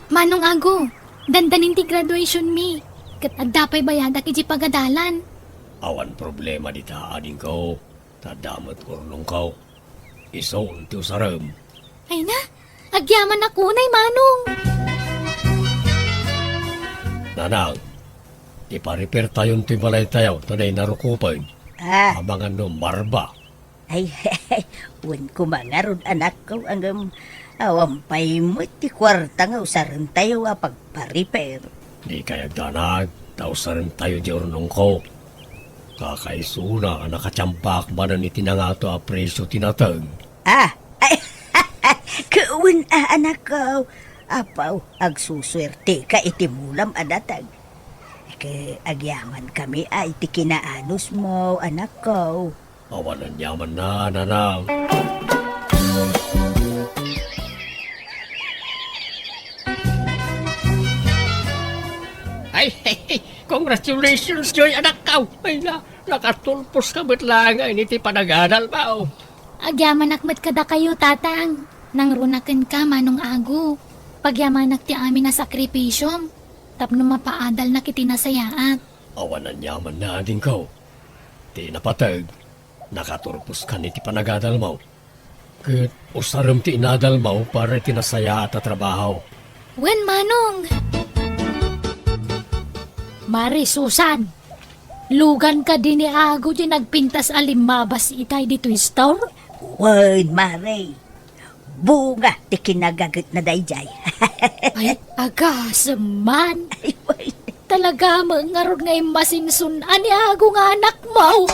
Manong Ago, dandanin ti graduation mi. Kat agdapay bayada kiji pagadalan. Awan problema dita ading ko. Tadamat urlong ko. Isoon ti usaram. Ay na, agyaman ako nay Manong. Nanang, iparipir tayon ti balay tayo. Tanay narukupan. Abangan no marba. Ay, wen ko mangarod anak ko ang awampay mo ti kwarta nga usaran tayo pagpariper. Di kaya danag. Tausaran tayo di urlong ko. Kakaisuna nakachambak manan itinangato a presyo tinatag. Ay, kawan anak ko. Apaw, agsuswerte ka itimulam adatag. Agyaman kami iti kinaanos mo, anak ko. Awanan yaman na, nanang. Ay, congratulations, Joy, anak ka. Ay na, nakatulpos ka ba't lang ay niti panagadal ba? Agyaman akmat kada kayo, tatang. Nang runaken ka, Manong Ago. Pagyamanak ti amin na sakripisyo. Tapno mapaadal na kiti nasayaat. Awanan yaman na din ko. Di napatag. Nakaturpos ka niti panagadal mo. Kat usaram ti inadal mo para tinasaya at trabaho. Wen, Manong? Mari, Susan. Lugan ka din ni Ago di nagpintas alimabas itay dito store? Wen, Mare. Bunga, ti kinagagat na dayjay. Ay, agasaman. Ay, wen. Talaga mangarod nga masinsun ani Ago nga anak mo.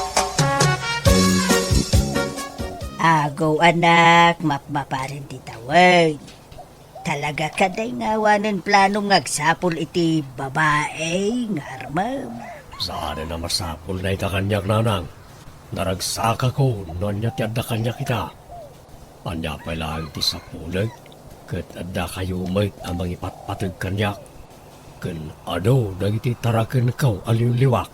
Agaw anak, mapmaparin ti tawag. Talaga kaday nga wanan planong agsapol iti babae nga armam. Saan na masapol na ita kanyak nanang. Naragsaka ko, nonya ti adda kanyak kita. Anya pa lang ti sapulag, kat adda kayo may amang ipatpatag kanyak. Kan ano, dagiti tarakan kaw aliw-liwak.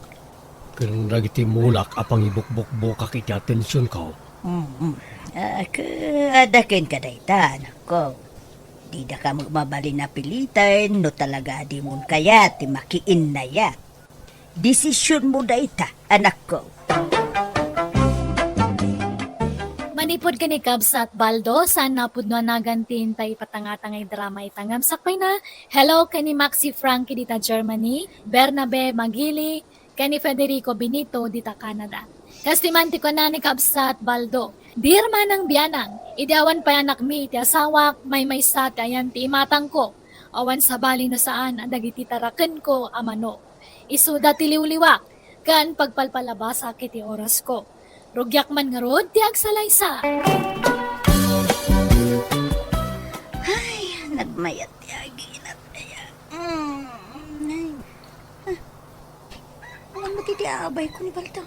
Kan dagiti mulak apang ibukbuk-bukak iti atensyon kaw. Adakin ka dayta, anak ko. Di da ka magmabali na pilitan, no talaga di mo kaya ti makiin na ya. Desisyon mo dayta, anak ko. Manipod ka ni Cubs at Baldo, sana pud no nagantin tay patangatangay drama itangam sakpay na. Hello kani Maxi Frankie dita Germany, Bernabe Magili, kani Federico Benito dita Canada. Kastimanti ko na ni Cubs at Baldo. Dear manang biyanang, ideawan pa anak mi ti asawak, may sat ayan ti imatang ko. Awan sa bali na saan ang dagiti taraken ko amano. Isuda ti liwliwak, kan pagpalpalabasa kiti oras ko. Rugyak man nga rod, ti agsalaysa. Ay, nagmayat yagi na kaya. Alam mo titiabay ko ni Baldo.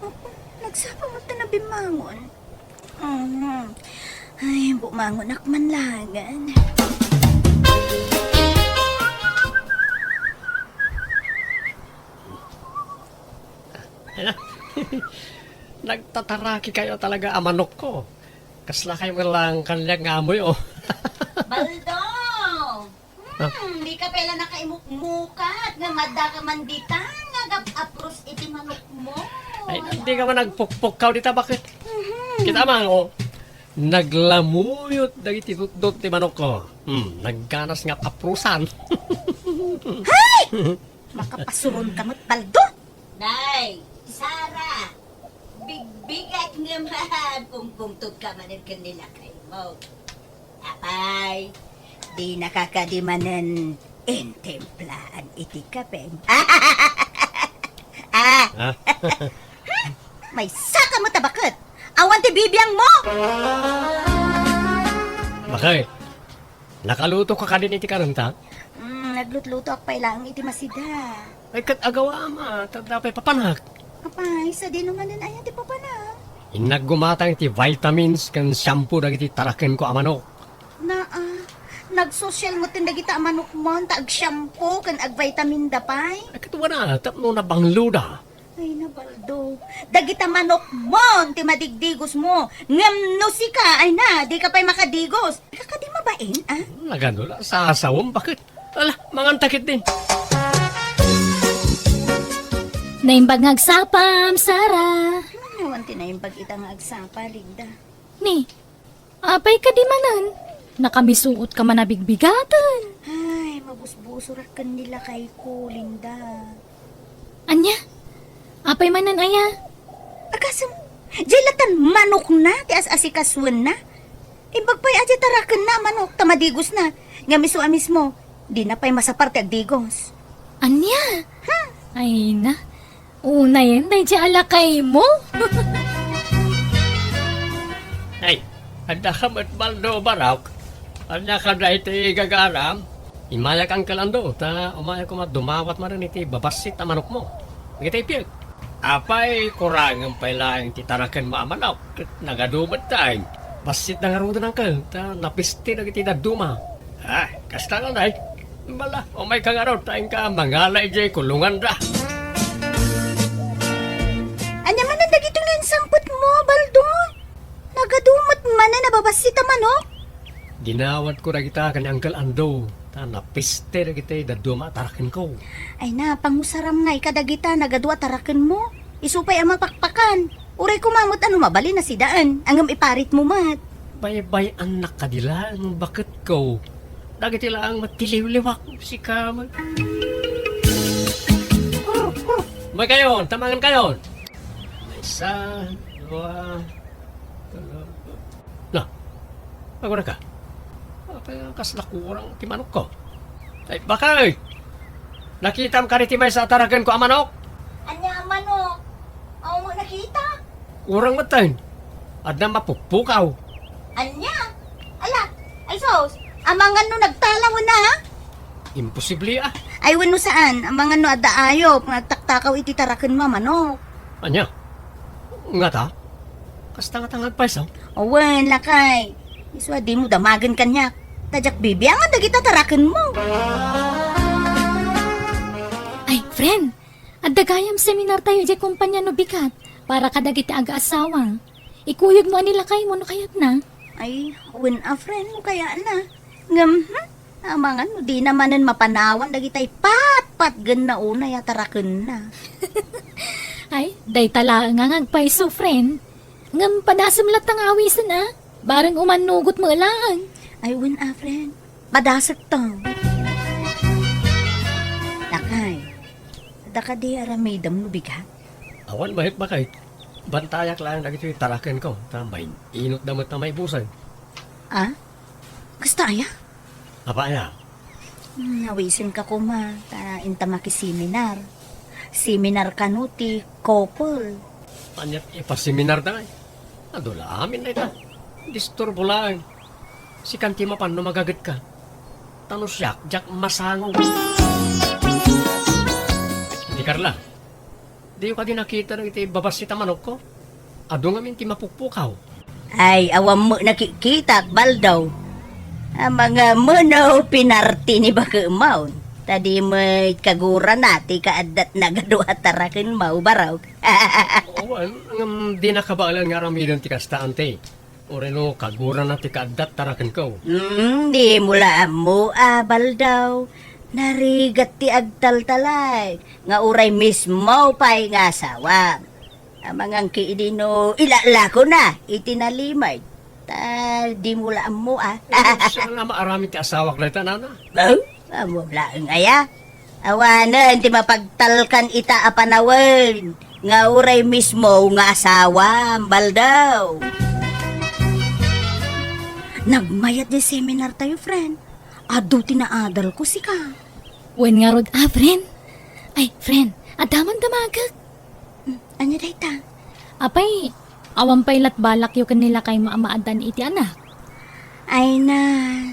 Ako, nagsapa mo na bimangon. Ay, bumangon akman lagan. Nagtataraki kayo talaga amanok ko. Kasla kayo lang kanyang amoy, oh. Baldo! Di ka pala nakaimuk-mukat nga madda ka man dita nga apros iti manok mo. Ay, hindi ka man nagpukpukaw dita, bakit? Kita man, oh. Naglamuyot dagiti tutdot ti manok ko. Nagganas nga kaprusan. Makapasulon ka mo't Baldo. Nay, Sara, bigbigat naman kung pungtod ka manin kanila kay mo. Apay, di nakakadimanan intemplaan iti kapeng. Ha? May saka mo tabakot. Awan ti bibiyang mo. Bakit? Nakaluto ka din iti karanta? Naglutluto ak pa ilang iti masida. Ay, kat agawa ama, tadapay papanak. Apay, sa dinumanan ayan ti papana. Inaggumatang iti vitamins kan shampoo dagiti taraken ko amanok. Nagsosyal mo tinda kita manok mo, taag shampoo, kan ag vitamin dapay. Ay, katuwa na, tapno na bangluda. Ay na Baldo, dagita manok mo, ti madigdigos mo. Ngam no si ka, ay na, di ka pa'y makadigos. Di ka di mabain, ah? Nagano na, sa asawang, bakit? Ala, mangantakit din. Naimbag ngagsapam, Sara. Nawan tinaimbag itang agsapa, Ligda. Ni, apay ka di manan. Nakabisuot ka man na bigbigatan. Ay, mabusbusurak kan nila kay ko, Linda. Anya, apay manan aya. Akasam, jilatan manok na, ti as-asikaswan na. Imbag pa'y adya tarakan na manok, tamadigos na. Nga miso-amis mo, di na pa'y masaparte agdigos. Anya? Ay na. Una yan, dahil alakay mo. Ay, anda ka mat baldo barak. Anda ka da iti gagaram. Imaya kang kalando, ta umaya ko dumawat marin iti babasit amanok mo. Iti piyag. Apay, kurangan pa lang ti tarakan mo amanok. Nagadumat tayo. Basit na nga rin ng kal, ta napisti na iti daduma. Ay, kasta nga day. Bala, umay ka nga rin, tayong ka mangalay jay kulungan da. Anya man ang dagitong nansampot mo, Baldo? Nagadumot man na nababasita manok? Ginawat ko na kita kanyang kalando. Ta napiste na kita daduma tarakan ko. Ay na, pangusaram nga ikadagita, nagadwa tarakan mo. Isupay ang mapakpakan. Uray kumamot ano mabali na si daan. Angam iparit mo mat. Bay-bay anak kadila, bakit ko? Dagiti lang matiliw-liwak si Kamag. May kayon, tamangan kayon. Isa, dua, dalawa. Na, ako na ka. Kaya kaslakurang timanok ko. Ay, bakay! Nakita mo ka rin sa taragan ko ang manok? Anya manok? Ako mo nakita? Urang matayin. At na mapupukaw. Anya? Ala, ay sos, amangan no nagtalaw na ha? Imposible ah. Ay wano saan, amangan no adaayo, nagtaktakaw iti tarakan mo manok. Anya? Nga ta? Kastanga-tangag pa isa. Owen, lakay. Iswa di mo damagan kanya. Tadyak bibiyangan dagita tarakan mo. Ay, friend, at dagayam seminar tayo di kumpanya no bikat para kadagiti aga-asawa. Ikuyog mo anila kayo mo no kayat na. Ay, when a friend mo kaya na. Ngam, amangan mo di namanan mapanawan dagitay pat gan na una ya tarakan na. Ay, day tala nga ngagpaiso, friend. Ngam padasam latang awisan Barang umanugot mo lang. Ay, win friend. Padasag to. Nakay. Daka di aramidam no bigat. Awan bahit ba kahit? Bantayak lang na ito'y tarakan ko. Tambay, inot damot na may busay. Ah? Gusto aya? Apa ya? Nawisin ka ko ma. Ta intamaki seminar. Seminar kanuti, couple. Anyat ipaseminar na Adula amin na ita. Disturbo lang. Si kanti mapan no magagat ka. Tanong siyak, jak masangong. Di Carla, di ko ka din nakita ng iti babasita manok ko. Ado nga minti mapukpukaw. Ay, awam mo nakikita, baldaw. Ang mga muno pinarti ni Bakamaon. Tadi may kagura nati kaadat nagaduha tarakin mau baraw. Owan, di nakabalan nga ramidan ti kasta ante. Oreno kagura na ti kaadat tarakan ko. Di mula mo baldaw. Narigat ti agtaltalay. Nga uray mismo pa'y nga asawa. Amangang kiidino ilalako na itinalimay. Di mula mo Siya nga maarami ti asawak na ita, nana. Amo laeng aya. Awanan ti mapagtalkan ita apanawen. Nga uray mismo nga asawa, baldaw. Nagmayat di seminar tayo, friend. Ado tinaadal ko si ka. Wen nga rod friend. Ay, friend, adaman damagag. Anya day ta? Apay, awang pailat balak yu kanila kay maamaadan iti anak. Ay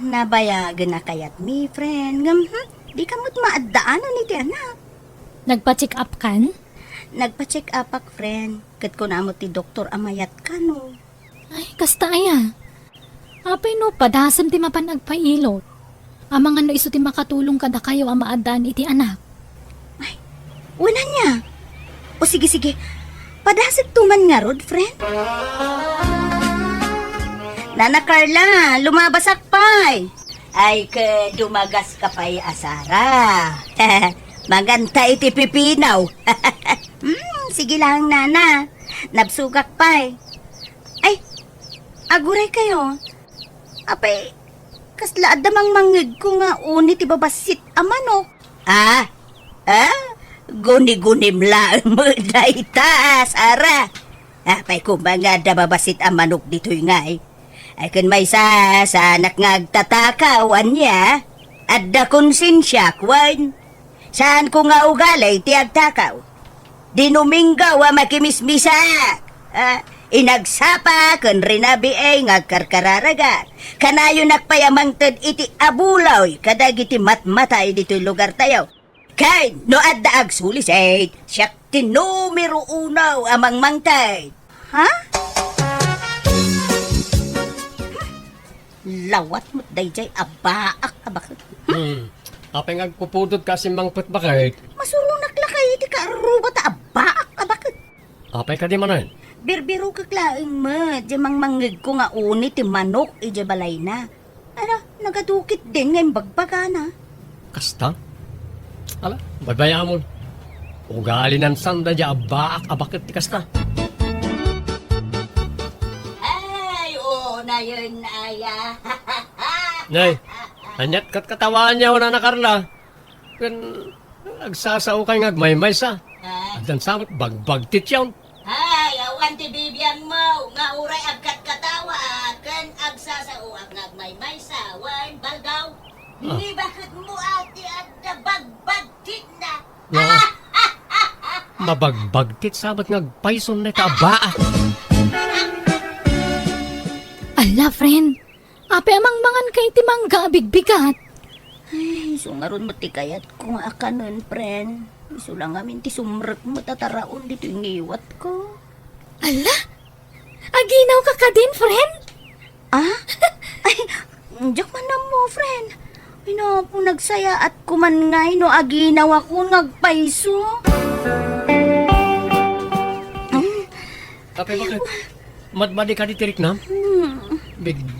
nabayagan na kayat mi, friend. Di ka mo't maadaanan ni ti anak. Nagpa-check up kan? Nagpa-check up ak, friend. Kat ko na mo ti doktor amayat ka, no. Ay, kasta aya. Apay no, padasam ti mapan nagpailot. Amang ano iso ti makatulong kada kayo ang maadan iti anak. Wala niya. O sige, padasag tuman nga rod, friend. Nana Carla, lumabasak pa'y. Ay, dumagas ka pa'y asara. Maganta iti pipinaw. Sige lang, nana. Nabsugak pa'y. Ay, aguray kayo. Apay, kasla adamang mangig ko nga unit ibabasit amano. Guni-gunim lang mo dahi taas, ara. Apay kumbaga dababasit ang manok dito'y ngay. Ay kun may sa anak nga agtatakawan niya, at da konsensya kwan. Saan ko nga ugalay ti agtakaw? Dinuminggaw makimismisa. Inagsapa kun rinabi ay nga karkararaga. Kanayo nakpayamang tad iti abulaw kadag iti matmatay dito'y lugar tayo. Kay no adda agsulisay, siya ti numero unaw amang mangtay. Ha? Lawat mo dayjay abaak abak. Apay nga kupudot ka simbang putbakit. Masurong naklakay iti karubat abaak abakit. Apay ka di manan. Birbiro kaklaing mo, jamang mangig ko nga unit ti manok iti balay na. Ano, nagadukit din ngayon bagbaga na. Kasta? Ala, babaya mo. Ugali ng sanda di abaak abakit ti kasta. Ay, na yun, aya. Nay, anyat kat katawaan niya na Carla. Kan agsasaw kay ngagmaymay sa. Adan samot bagbagtit yun. Ay, awan ti bibiyang mo, nga uray agkat katawa, kan agsasao ang ngagmaymay sa, wan, baldaw. Hindi bakit mo ati at nabagbagtit na? Mabagbagtit sabat ngagpayson na tabaa. Ala, friend. Ape amang mangan kay timang gaabig-bigat. Ay, sungaron mo ti kayat kung akanon, friend. Iso lang amin ti sumrek mo tataraon dito yung iwat ko. Ala? Aginaw ka ka din, friend? Ay, diyak man na mo, friend. Pinapo nagsaya at kuman ngay no aginaw ako nagpaiso. Apay bakit? Madmadi ka di tirik na?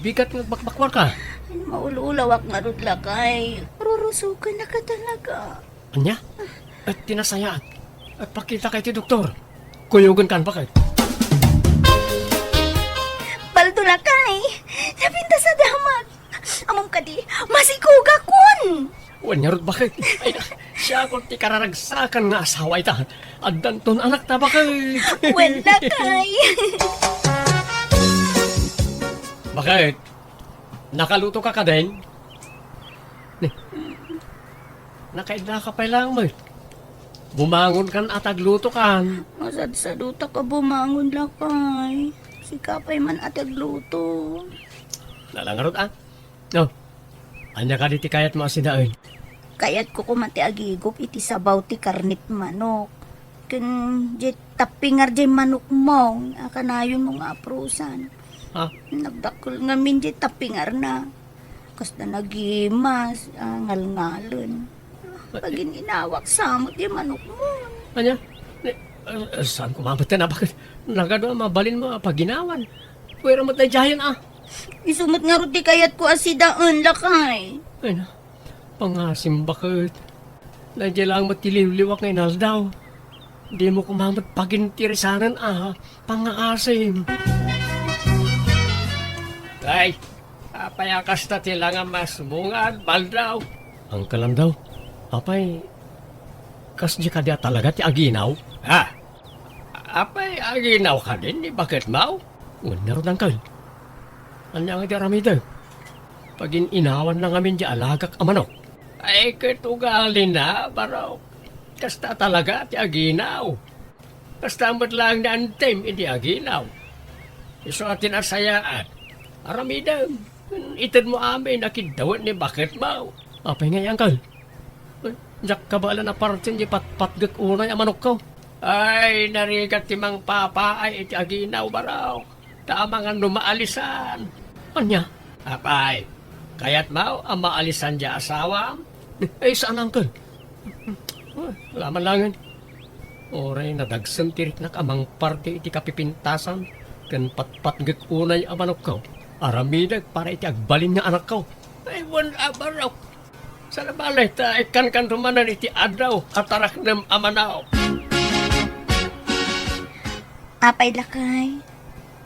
Bigat bakbakwar ka. Maululawak nga rin lakay. Rurusukan na ka talaga. Anya? At tinasayaan. At pakita kay ti doktor. Kuyugan kan bakit? lakay. Napinta sa damag. Among kadi, masikuga kun. Wanyarot bakit? Ay, siya kung ti kararagsakan nga asawa ita. Addan ton anak ta bakit? Wen lakay. Bakit? Nakaluto ka din? Nakaida ka pa lang mo. Bumangon kan at agluto kan. Masad-saduta ka bumangon lakay. Si kapay man atagluto. Nalangarot ah. No. Anya ka di ti kayat mo asinain. Kayat ko kumati agigop iti sabaw ti karnit manok. Ken jet tapingar jet manok mo. Akanayon mo nga aprusan. Ha? Nagdakol nga min jet tapingar na. Kas na nagimas, ngal-ngalon. Pagin inawak samot yung manok mo. Anya? Saan kumabot na bakit? Nagado mabalin mo paginawan. Pwera mo tayo dyan ah. Isumot nga rin di kayat ko asidaan lakay. Ay na. Pangasim bakit? Nandiyan lang matililiwak ngayon daw. Hindi mo kumamot pagintirisanan ah. Pangaasim. Ay, papayakas na tila nga mas bungad, baldaw. Ang kalam daw. Apay, kas di ka dia talaga ti aginaw? Ha? Apay, aginaw ka din, di bakit mau? Unaro lang kal. Anya nga di rami daw. Pagin inawan lang amin di alagak amanok. Ay, katugali na, baraw. Kasta talaga ti aginaw. Kasta mo't lang na antem, hindi aginaw. Iso atin asayaan. Arami daw. Itad mo amin, nakidawat ni bakit mau? Apay nga yan kal. Jak kabala na partin di patpatgak unay amanok ko. Ay, narigat timang papa ay iti aginaw baraw. Tama nga numaalisan. Anya? Apay, kayat mau ang maalisan di asawa? Ay, saan angkol? Laman langan. Oray, nadagsan tirik na kamang parte iti kapipintasan. Kan patpatgak unay amanok ko. Aramidag para iti agbalin nga anak ko. Ay, wala baraw. Sa nabalay, ikan kan rumanan iti adaw, atarak ng amanaw. Apay lakay.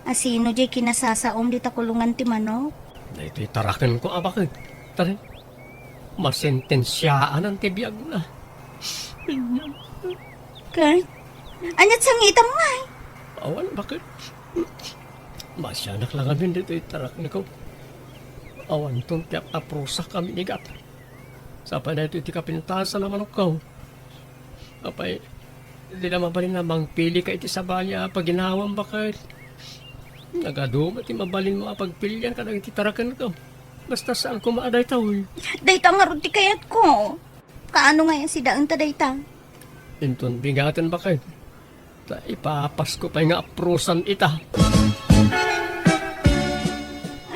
Asino jay kinasasaom di takulungan ti manok? Na ito'y tarakan ko, bakit? Tari, masentensyaan ang tibiyag na. Kay? Anyat sangitam nga eh. Awan, bakit? Masyanak lang kami dito'y tarak na ko. Awan tong tiap aprusa kami ni Gat. Sa pa na ito'y tikapintasan naman ako. Apay, hindi naman pa rin namang pili ka iti sa balya pag ginawang bakit. Nagaduma ti mabalin mo pagpilyan ka nang ititarakan ko. Basta saan ko maaday tao eh. Dayta nga rin ti kayat ko. Kaano nga yan si daan ta dayta? Inton bingatan bakit. Ta ipapas ko pa nga aprusan ita.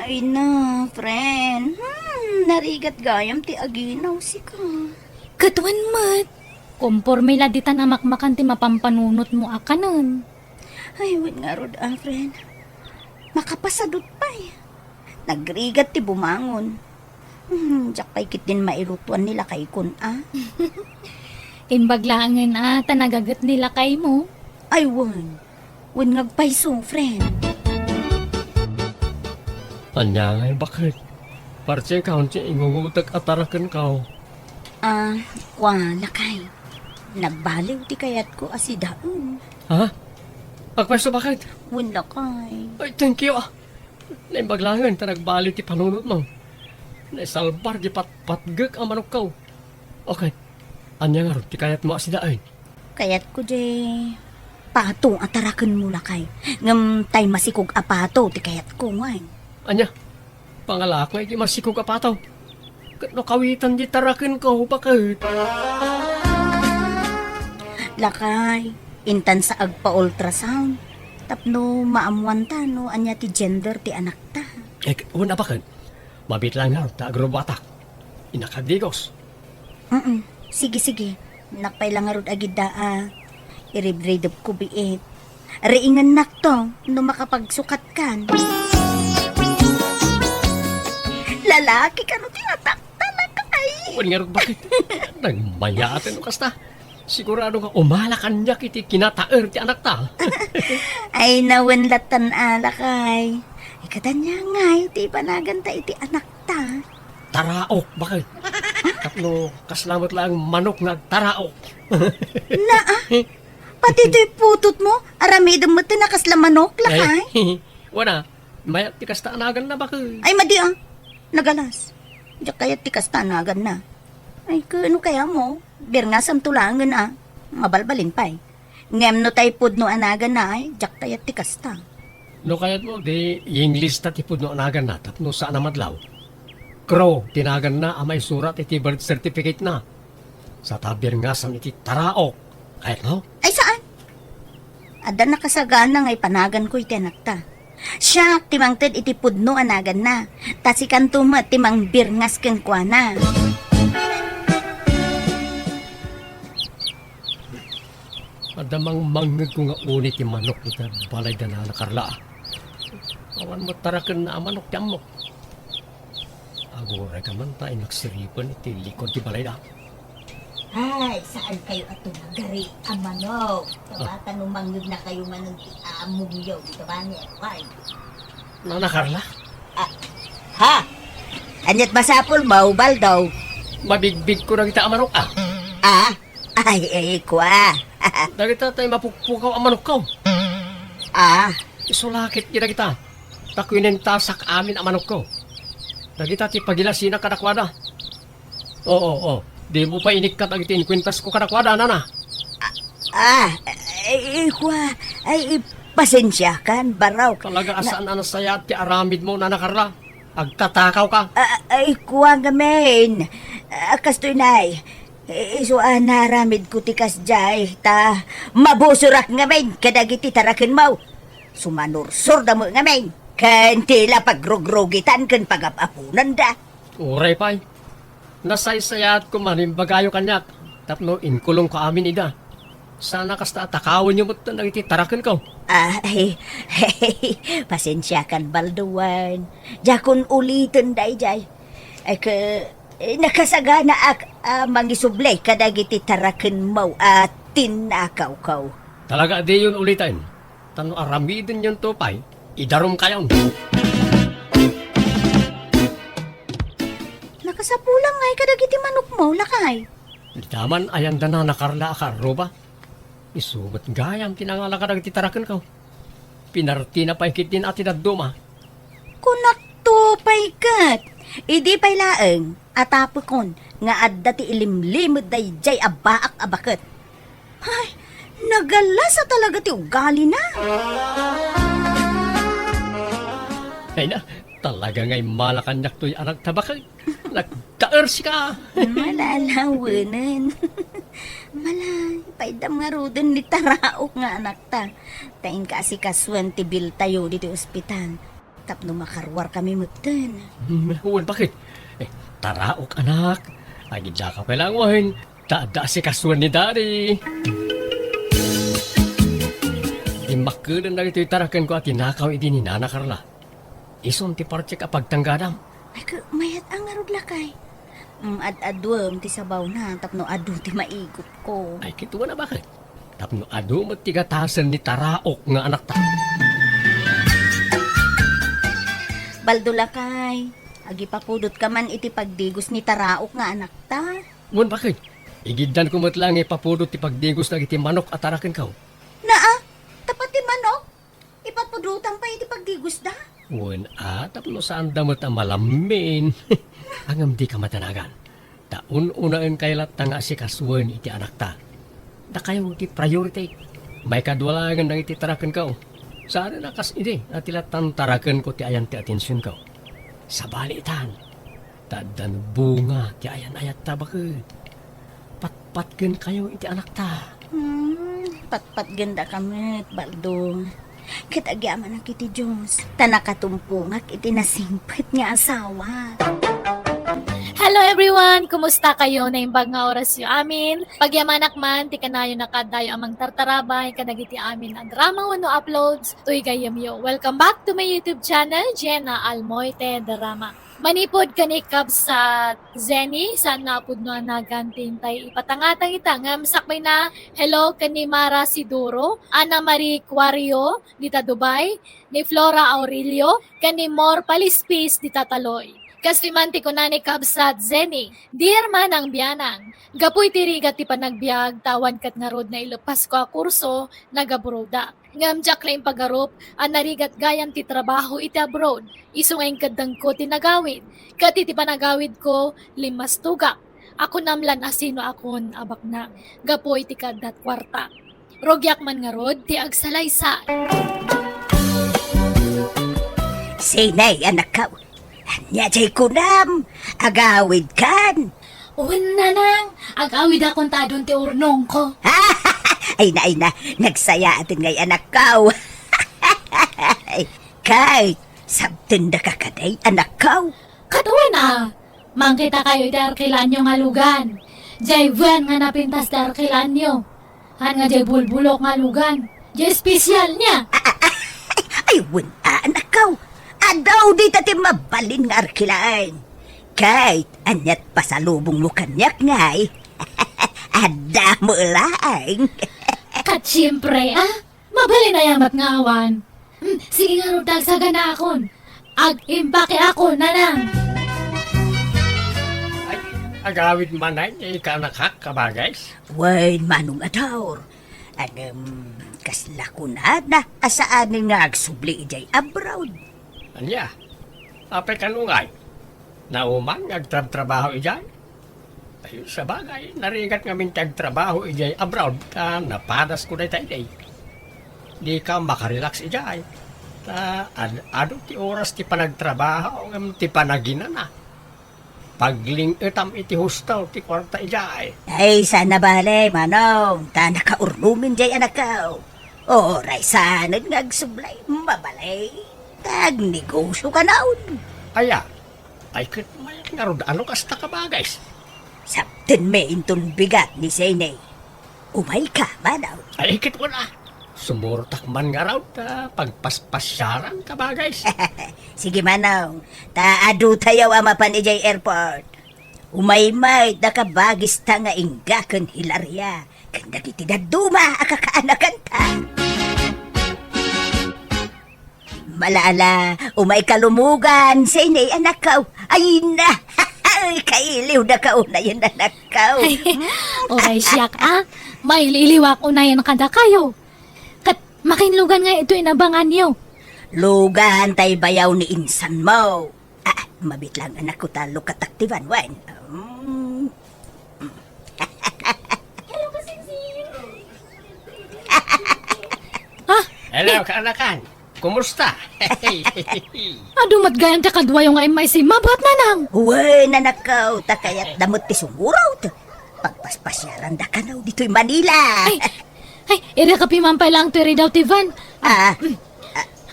Ay na, friend. Narigat gayam ti aginaw si ka. Katuan mat. Komporme la ditan amakmakan ti mapampanunot mo akanon. Ay, wait nga rod, friend. Makapasadot pa eh. Nagrigat ti bumangon. Diyak pa'y kit din mailutuan nila kay kun, Imbaglangan tanagagat nila kay mo. Ay, wan. Wan ngagpaiso, friend. Anya ngay bakit? Parche kaunti ingungutag atarakan ka. Lakay. Nagbaliw ti kayat ko asidaan. Ha? Pagpwesto bakit? Wan lakay. Ay, thank you ah. Naimbaglangan, nagbali ti panunot mo. Naisalbar di patpatgag ang manok ka. Okay. Anya nga rin, ti kayat mo asidaan. Kayat ko jay pato atarakan mo lakay. Ngam tay masikog apato ti kayat ko ngay. Anya, pangalak nga iti masikog apataw. No kawitan di tarakin ko, bakit? Lakay, intan sa agpa-ultrasound. Tapno maamuan ta no anya ti gender ti anak ta. Una bakit? Mabit lang nga, ta agrobatak. Inakagdigos. Sige. Nakpay lang arod agid da iribridop ko biit. Reingan nak to, no makapagsukat kan. Lalaki ka no tinatak talaga ay. Uwan nga rin, bakit? Nagmayatan no kasta. Sigurado ka umalakan niya kiti kinataer ti anak ta. Ay nawenlatan alakay. Ikatanya nga, iti panagan ta iti anak ta. Taraok, bakit? Tapno, kaslamat lang manok nga taraok. Pati ito'y putot mo, aramidam mo ito nakasla manok, lakay. Wala, may tikas taanagan na bakit? Ay, madi nagalas. Diyak kaya tikas tanagan na. Ay, ano kaya mo? Birngasam tulangan mabalbalin pa eh. Ngem no tay pudno anagan na ay, diyak kaya tikas ta. No kayat mo, di English na tipod no anagan na, tapno saan na madlaw. Crow, tinagan na amay surat iti birth certificate na. Sa tabir nga sa iti taraok. Kahit no? Ay, saan? Ada nakasagana ngay panagan ko iti anak ta. Siya, timangted iti pudno anagan na. Tasikan tumat timang birngas keng kuana. Adamang manggag ko nga unit yung manok ita balay da na nakarla. Awan mo tarakan na manok tiyam mo. Aguray ka man tayo nagsiripan iti likod ti balay da. Ay, saan kayo ato nagari ang manok? Tabatan umangyod na kayo manong amog yaw. Dito ba niya? Ay. Na nakarla? Ha? Anyat masapol maubal daw. Mabigbig ko na kita ang manok ah. Ay, kwa. Dagita tayo mapukpukaw ang manok ko. Isulakit kita kita. Takwinin tasak amin ang manok ko. Dagita ti pagilasina kadakwada. Oo. Di mo pa inikat ang itin kwintas ko kadakwada, nana. Ay, kwa. Ay, pasensya kan, baraw. Talaga asaan na saya ti aramid mo, nana Carla. Agtatakaw ka. Ay, kwa gamin. Kastoy nay. Iso naramid ko tikas jay, ta mabusurak ngamin, kadagiti tarakin mo. Sumanursur da mo ngamin, kan tila pagrugrogitan kan pagapapunan da. Uray pa'y. Nasaysayat ko manimbagayo kanyak. Tapno inkulong ko amin ida. Sana kasta atakawin niyo mo ito nagiti tarakin ko. Ay, pasensya kan balduan. Jakon ulitin day jay. Ay nakasagana mangisublay kadagiti taraken mo at tinakaw kaw. Talaga di yun ulitin. Tano aramidin yun to pa'y. Idarom kayon. Nakasapulang ngay kadagiti manok mo, lakay. Di naman ayan da na nakarla akaro ba? Isubat gayam tinangala ka nagiti tarakin ko. Pinarti na pa'y kitin ati na duma. Kunak to paykat. Idi pay laeng. Atapukon nga adda ti ilimlimod day jay abaak abaket. Ay, nagalasa talaga ti ugali na. Ay na, talaga nga'y malakanyak to'y anak tabakay. Nagka-ersi ka. Malalawanan. Malay, paidam nga rodon ni taraok nga anak ta. Tain ka si kaswan ti bil tayo dito ospital. Tapno makarwar kami mutan. Huwag bakit? Taraok anak. Agidya ka palang wahin. Tada si kasuan ni Dari. Imakulan na ito'y tarakan ko at tinakaw iti ni Nana Carla. Ison ti parche ka pagtanggadam. Ay, mayat ang arod lakay. Ad-adwam ti sabaw na, tapno adu ti maigot ko. Ay kituwa na bakit? Tapno ado matigatasan ni Taraok nga anak ta. Baldo lakay, agi papudot ka man iti pagdigos ni taraok nga anak ta. Huwag bakit? Igiddan ko matlang ipapudot ti pagdigos na iti manok at tarakan ka. Tapat ti manok? Ipapudutan pa iti pagdigos da? Huwag tapno saan damot ang malamin. Hangam di ka matanagan. Taun-unaan kailat nga si kaswan iti anak ta. Da kayo iti priority. May kadwalangan ng iti tarakan ka. Saan na kas iti at ilatan tarakan ko ti ayan ti atensyon ka. Sa balitan. Tadan bunga ti ayan ayat ta bakit. Patpatgan kayo iti anak ta. Patpat ganda kami, Baldo. Kitagyaman ang kiti Diyos. Tanakatumpungak iti nasimpit nga asawa. Hello Hello everyone! Kumusta kayo na imbag nga oras yu amin? Pagyamanak man, ti kanayo nakadayo amang tartarabay, kadagiti amin ang drama wano uploads, tuy gayam yo. Welcome back to my YouTube channel, Jenna Almoite Drama. Manipod kanikab sa Zenny, saan napod no nagantin tay ipatangatang itangam sakbay na hello kani Mara Siduro, Ana Marie Quario, dita Dubai, ni Flora Aurelio, kani Mor Palispis, dita Taloy. Kaslimanti ko na ni Kabsat Zenny, dear man ang biyanang, gapoy tirigat ti panagbiag, tawan kat nga rod na ilupas ko a kurso, nagabroda. Ngamjak na yung pagarup, anarigat gayam ti trabaho iti abroad, isungay kadang ko tinagawid, kat iti panagawid ko, 5 tugak. Ako namlan asino akon abak na, gapoy ti kadat kwarta. Rogyak man nga rod, ti agsalaysa. Sinay, anak ka. Anya jay kunam, agawid kan. Uwan na nang, agawid akong tadon ti urnong ko. Ay na, nagsaya atin ngay anak ka. Kay, sabtin na kakaday anak ka. Katuwi na, mangkita kayo iti arkilanyo nga lugan. Jay buwan nga napintas ti arkilanyo. Han nga jay bulbulok nga lugan. Jay espesyal niya. Ay, wala anak ka. Adaw di tati mabalin nga arkilaan. Kahit anyat pasalubong mo kanyak ngay. Ada mo lang. Kat siyempre, mabali na yamat nga awan. Sige nga rudal sa gana akon. Ag-impake ako na lang. Ay, agawid man ay kanakak kabagays. Wen manong adawr. Kaslakuna na asaan nga agsubli ijay abroad. Anya, apay kanungay. Nauman, agtrabaho ijay. Ayun, sa bagay, narigat ngamin tagtrabaho ijay abroad, napadas ko na tayo day. Di ka makarelax ijay. Ano ti oras ti panagtrabaho, ti panagina na. Pagling itam iti hustal, ti kwarta ijay. Ay, sana bale, manong. Ta nakaurnumin jay anak ka. Oray, sana nga agsublay, mabalay. Tag negosyo ka naon. Aya, ay kit mayat nga rod, ano kasta ka ba guys? Sabten me inton bigat ni Senay. Umay ka, manaw. Ay kit wala. Sumurtak man nga raw, pagpaspasyaran ka ba guys? Sige manaw, taado tayaw ama pa ni Jay Airport. Umay-may, nakabagis ta nga inggakan hilarya. Kanda kiti daduma, akakaanakan ta. Malala, umay kalumugan, Senay anak ka. Ay na, kailiw na ka na yun anak ka. Okay, siyak may liliwak unayan kada kayo. Kat makinlugan nga ito inabangan niyo. Lugan tay bayaw ni insan mo. Mabit lang anak ko talo kataktivan, wan. Hello, kaanakan. Kumusta? Adumat gayam ta kadwa yung nga may si mabat na nang. Uwe, nanakaw, takayat damot ti sumuraw. Pagpaspasyaran da ka na dito'y Manila. Ay, ira ka pimampay lang to daw ti Van.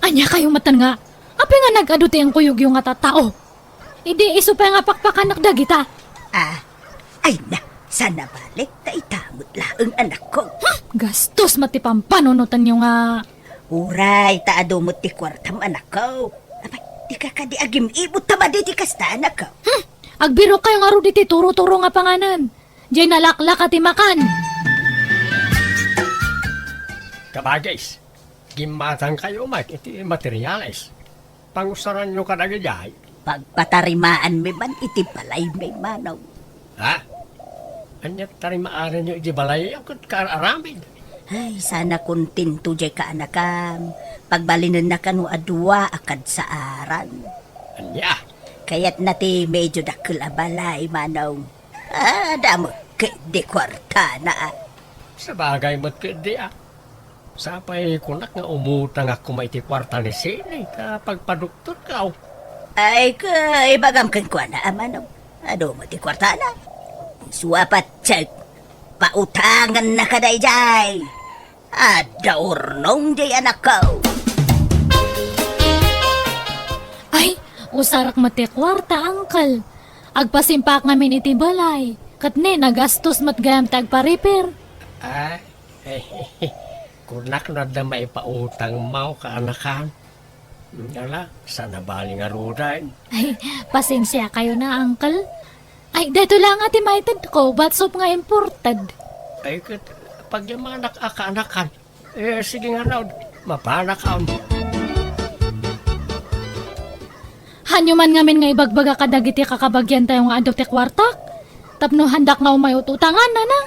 Anya kayo matan nga. Api nga nag-aduti ang kuyog yung nga tatao. Idi iso pa nga pakpakan nakdagita. Ay na, sana balik ta itamot laang anak ko. Gastos matipampanunutan yung nga. Uray, taado mo ti kwartam anak ko. Abay, di ka kadi agim ibot tama di ti kasta anak ko. Agbiro kayo nga ro diti turo-turo nga panganan. Diyan nalaklak at imakan. Kabagais, gimatang kayo iti materyales. Pangusaran nyo ka na gajay. Pagpatarimaan may man iti balay may manaw. Ha? Anyat tarimaaran nyo iti balay, ang kararamid. Ay, sana kontento jay ka anakam. Pagbalinan na kanu adwa akad sa aran. Anya, Kaya't nati medyo dakil abalay manaw. Damo, di kwarta na. sa bagay mo't kadi Sapay kunak nga umutang ako maiti kwarta ni Sine, pagpaduktot ka. Ay, kay bagam kan kwa na manaw. Ado mo ti kwarta na. Suwapat check. Pautangan na kaday jay. Ada urnong jay anak ko. Ay, usarak mati kwarta, angkal. Agpasimpak ngamin iti balay. Kat ni, nagastos matgayam tagpa-repair. Ay, kunak na da maipautang mau ka anakan. Ngala, sana bali nga ruday. Ay, pasensya kayo na, uncle. Ay, dito lang ati maited ko, batsop nga imported. Ay, pag yung mga nakakaanakan, sige nga raw, mapanakaon. Hanyo man ngamin nga ibagbaga kadagiti kakabagyan tayo nga adopte kwartak. Tapno handak nga umayot utangan na na.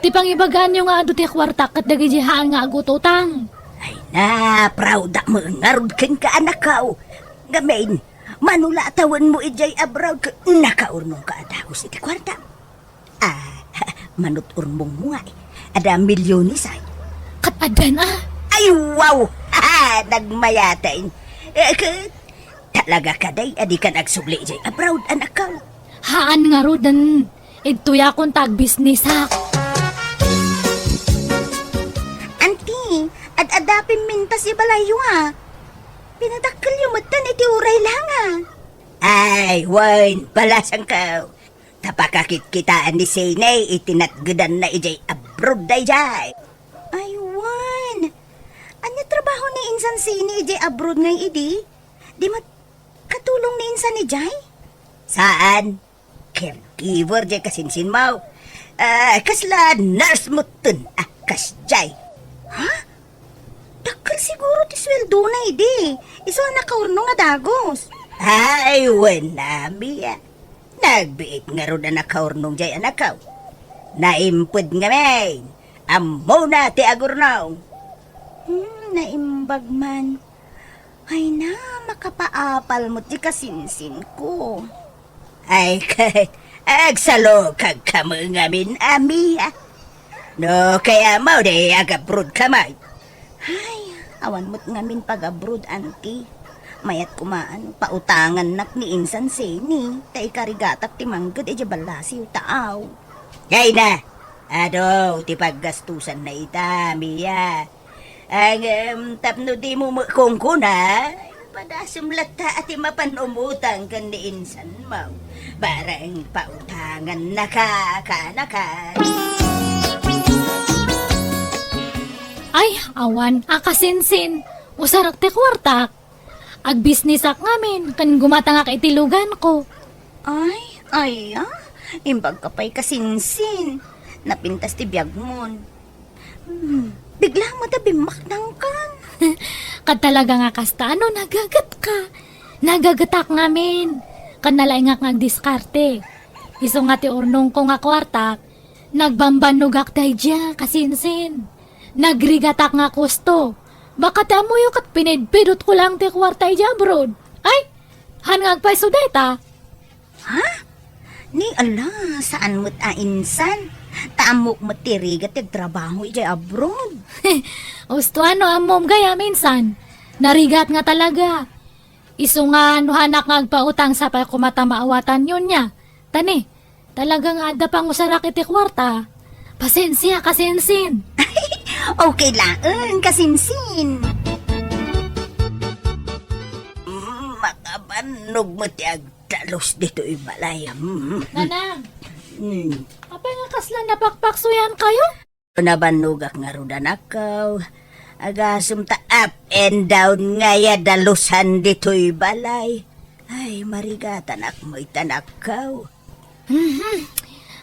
Ti pang ibagaan nyo nga adopte kwartak kat dagiti haan nga agut utang. Ay na, proud mo nga rod ken ka anak kao. Gamain, manula tawan mo ijay abroad ka nakaurnong ka adahos iti kwarta. Manut urmong mo nga ada milyonis ay. Kat adan ah. Ay wow, nagmayatain. Talaga ka day, adi ka nagsubli ijay abroad anak kao. Haan nga rodan. Ituya kong tag-business ha. Auntie, ad-adapin minta si balayo ha. Pinadakkel yung matan iti uray lang ha. Ay, wine, balasang ka. Tapakakit kitaan ni Sinay, itinatgadan na ijay abroad day jay. Ay, Juan. Anya trabaho ni Insan Sini ijay abroad ngay idi? Di mat katulong ni Insan ni Jay? Saan? Caregiver jay kasinsin mo. Kasla nurse mo tun, kas jay. Dakkel siguro ti sweldo na idi. Iso anak kaurno nga dagos. Ay, wenami ya. Nagbiit nga ron na nakaurnong jay anakaw. Naimpud nga main. Amo na ti agurnaw. Naimbag man. Ay na, makapaapal mo ti kasinsin ko. Ay, kahit agsalo kag kamo nga min ami ha. No, kaya mo de agabrod kamay. Ay, awan mo't ngamin pag-abroad, auntie. Mayat kumaan, pautangan nak ni Insan Sini. Tay karigatak ti manggad, e balasi taaw. Kay na, ado, ti paggastusan na itami ya. Ang tapno di mo kung kuna, padasumlat ta at mapanumutang kan ni Insan mo. Barang pautangan nakakanakan. Ay, awan, akasinsin. Usarak ti kwartak. Ag-business ak ngamin, kan gumatanga ka itilugan ko. Ay, imbag ka pa'y kasinsin. Napintas ti biyag mon. Bigla mo da bimaknang kan. Kad talaga nga kasta, ano, nagagat ka. Nagagatak ngamin. Kan nalaing nga diskarte. Iso nga ti urnong ko nga kwartak, nagbambanugak tayo dya, kasinsin. Nagrigatak nga kusto. Baka ti amuyo kat pinidpidot ko lang ti kwartay dya, abroad. Ay, hanagpay sudeta. Ni ala, saan mo't Insan? Taamok mo tirigat ti trabaho ijay abroad. Usto ano amom gaya minsan. Narigat nga talaga. Iso nga hanak nga agpautang sa pay kumatamaawatan yun niya. Tani, talagang ada pang usarak iti kwarta. Pasensya, kasensin. Okay lang, kasinsin. Makabanog mo ti agdalos dito ibalay. Nanang, apay nga kaslan napakpaksuyan kayo? Nabanugak nga ro danakaw. Agasum ta up and down nga ya dalusan dito'y balay. Ay, marigatan ak mo'y tanakaw.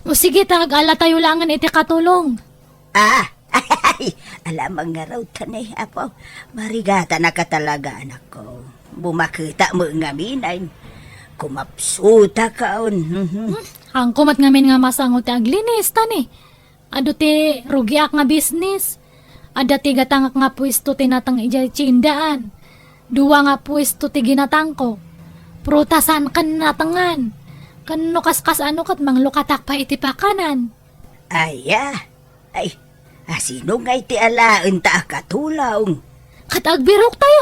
O sige, tag-ala tayo langan iti katulong. Ay, alamang nga raw tanay, apo. Marigatan na ka talaga, anak ko. Bumakita mo nga minay. Kumapsuta kaon. Ang kumat ngamin nga masangot ti aglinis, tani. Ado ti rugiak nga business. Ada ti gatangak nga pwesto tinatang ijay tsindaan. Dua nga pwesto ti ginatang ko. Prutasan kan natangan. Kan kaskas ano kat manglukatak pa iti pakanan. Ay, sino nga iti alaen ta katulaong? Kat agbirok tayo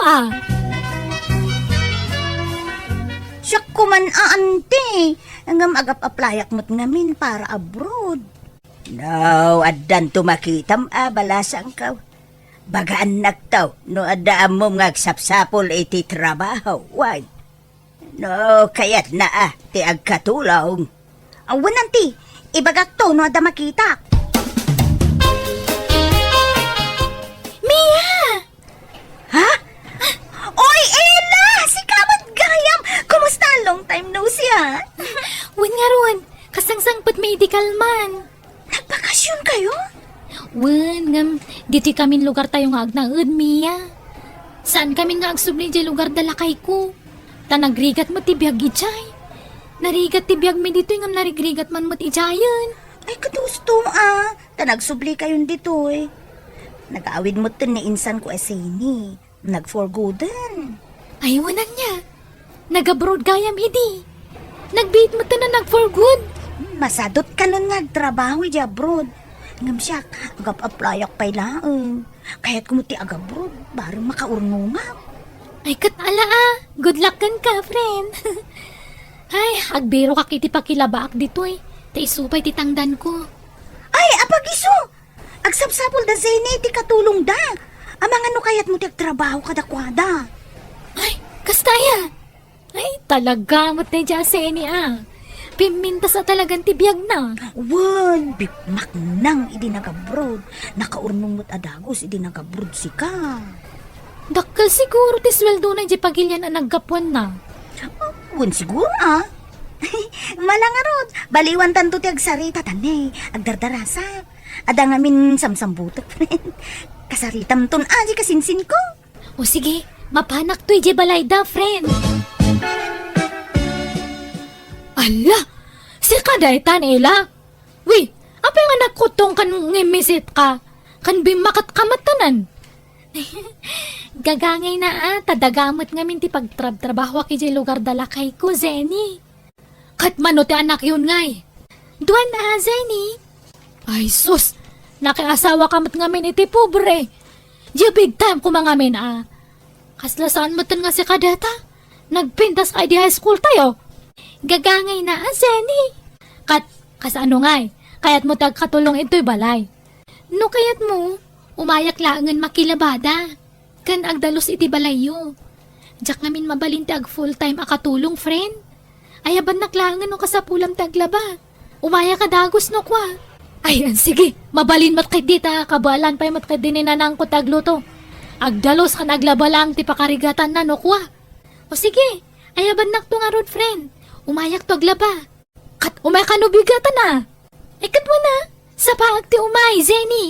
Siyak kuman aante. Hanggang agap-aplayak mo't ngamin para abroad. No, adan tumakitam balasang kaw. Bagaan nagtaw, no adaan mo ngagsapsapol iti trabaho. Why? No, kaya't na ti agkatulong. Awan ti, ibagak to no ada makita. Mia! Ha? Oy, Ella! Si Kamat Gayam! Kumusta? Long time no see, ha? Wen nga ron, kasangsangpot medical man. Nagbakasyon kayo? Wen, ngam, dito kami lugar tayo nga agnaud, Mia. Saan kami nga agsubli di lugar dalakay ko? Ta nagrigat mo tibiyag ijay. Narigat tibiyag mi dito ngam narigrigat man mo ijayan. Ay, kadusto, Tanagsubli kayon dito, eh. Nag-aawid mo ni insan ko asini. Nag-forgoden. Ay, wanan niya. Nag-abroad gayam idi. Nag-beat mo na nag-for good. Masadot ka nun nagtrabaho di abroad. Ngam siya, agap-apply ak pailaan. Kaya't kumuti agabroad, barang makaurnungap. Ay, katala Good luck kan ka, friend. Ay, agbiro ka kiti pakilabaak dito eh. Taisupay titangdan ko. Ay, apagiso! Agsapsapol da zene, ti katulong da. Amang ano kaya't mo ti agtrabaho kadakwada. Ay, kastaya. Ay, talaga mo't na dyan sa ini Piminta sa talagang tibiyag na. Wan, bikmak nang idi nagabroad. Nakaurnong mo't adagos idi nagabroad si ka. Dakkel siguro ti sweldo na di pagilyan na naggapuan na. Wan siguro Malangarod, baliwan tanto ti agsarita tanay, agdardarasa. Ada ngamin samsambutok, friend. Kasaritam ton di kasinsin ko. O sige, mapanak to di balayda, friend. Ala, si kadaytan ela. Wi, apa nga nakutong kan ngimisit ka? Kan bimakat kamatanan. Gagangay na tadagamot ngamin ti pagtrabaho ki di lugar dalakay ko, Zeni. Kat mano ti anak yun ngay. Duan Zeni. Ay sus, nakiasawa kamot ngamin iti pobre. Di big time kumangamin Kaslasaan mo nga si kadata. Nagpintas ka di high school tayo. Gagangay na Zeni. Kasano ngay, kayat mo tagkatulong ito'y balay. No kayat mo, umayak laangan makilabada. Kan agdalos iti balayo. Diyak namin mabalinti ag full time akatulong, friend. Ayaban naklangan no kasapulam taglaba. Umaya ka dagos no kwa. Ayan, sige, mabalin mo't kay dita, kabalan pa'y mo't kay dininanang ko tagluto. Agdalos ka naglaba lang ti pakarigatan na no kwa. O sige, ayaban nakto nga road, friend. Umayak to aglaba. Kat umay ka no bigatan na. Ikat mo na, sa paag ti umay, Zeni.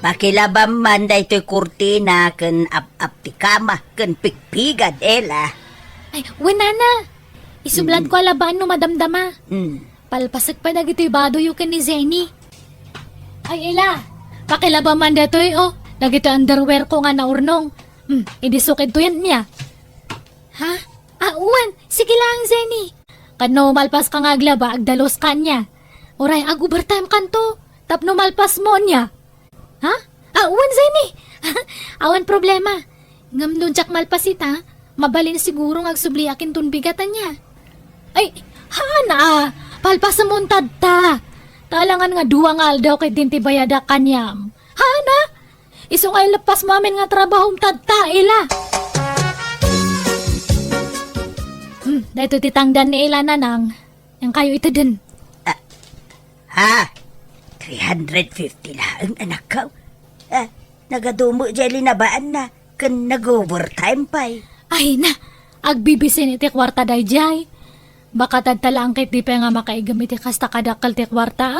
Pakilabam man da ito'y kurtina ken ap ti kama ken pikpigad, Ella. Ay, wala na. Isublad ko alabaan no madamdama. Palpasag pa na gito'y badoyo ka ni Zeni. Ay, Ella, pakilaba man dato'y, nagito underwear ko nga naurnong. Idisukid to yan niya. Ha? Uwan, sige lang, Zeni. Kano malpas ka nga aglaba, agdalos ka niya. Oray, ag-overtime kanto. Tapno malpas mo niya. Ha? Uwan, Zeni. Awan problema. Ngam nun tsak malpasit, mabalin siguro ngagsubliakin tun bigatan niya. Ay, hana, palpasan mo ta. Talangan nga duwang aldaw kay dinti bayada kanyam. Hana, iso nga ilapas mo amin nga trabahong tadta, Ila. Dahito titangdan ni Ila nanang. Yang kayo ito din. 350 lang, anak ko. Nagadumo dyan linabaan na, kan nag-overtime pa'y. Ay na, agbibisin iti kwarta day jay. Baka tadtala ang kit di pa nga makaigam iti kasta kadakal ti kwarta,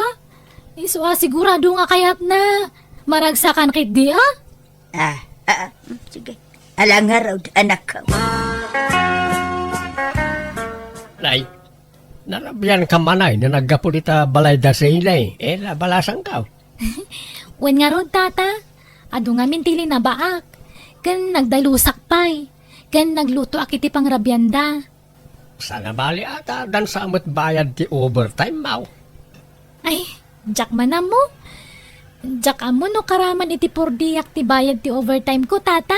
Iso sigurado nga kayat na. Maragsakan kit di, Sige. Alang nga raw, anak ko. Nay, narabyan ka manay na nagkapunita balay da sa ilay. Balasan ka. Wen nga rod, tata. Ado nga mintili na baak. Kan nagdalusak pa'y. Kan nagluto akiti pang rabyanda. Sana bali ata dan sa amot bayad ti overtime mau. Ay, jak man mo. Jak amo no karaman iti pordiyak ti bayad ti overtime ko, tata.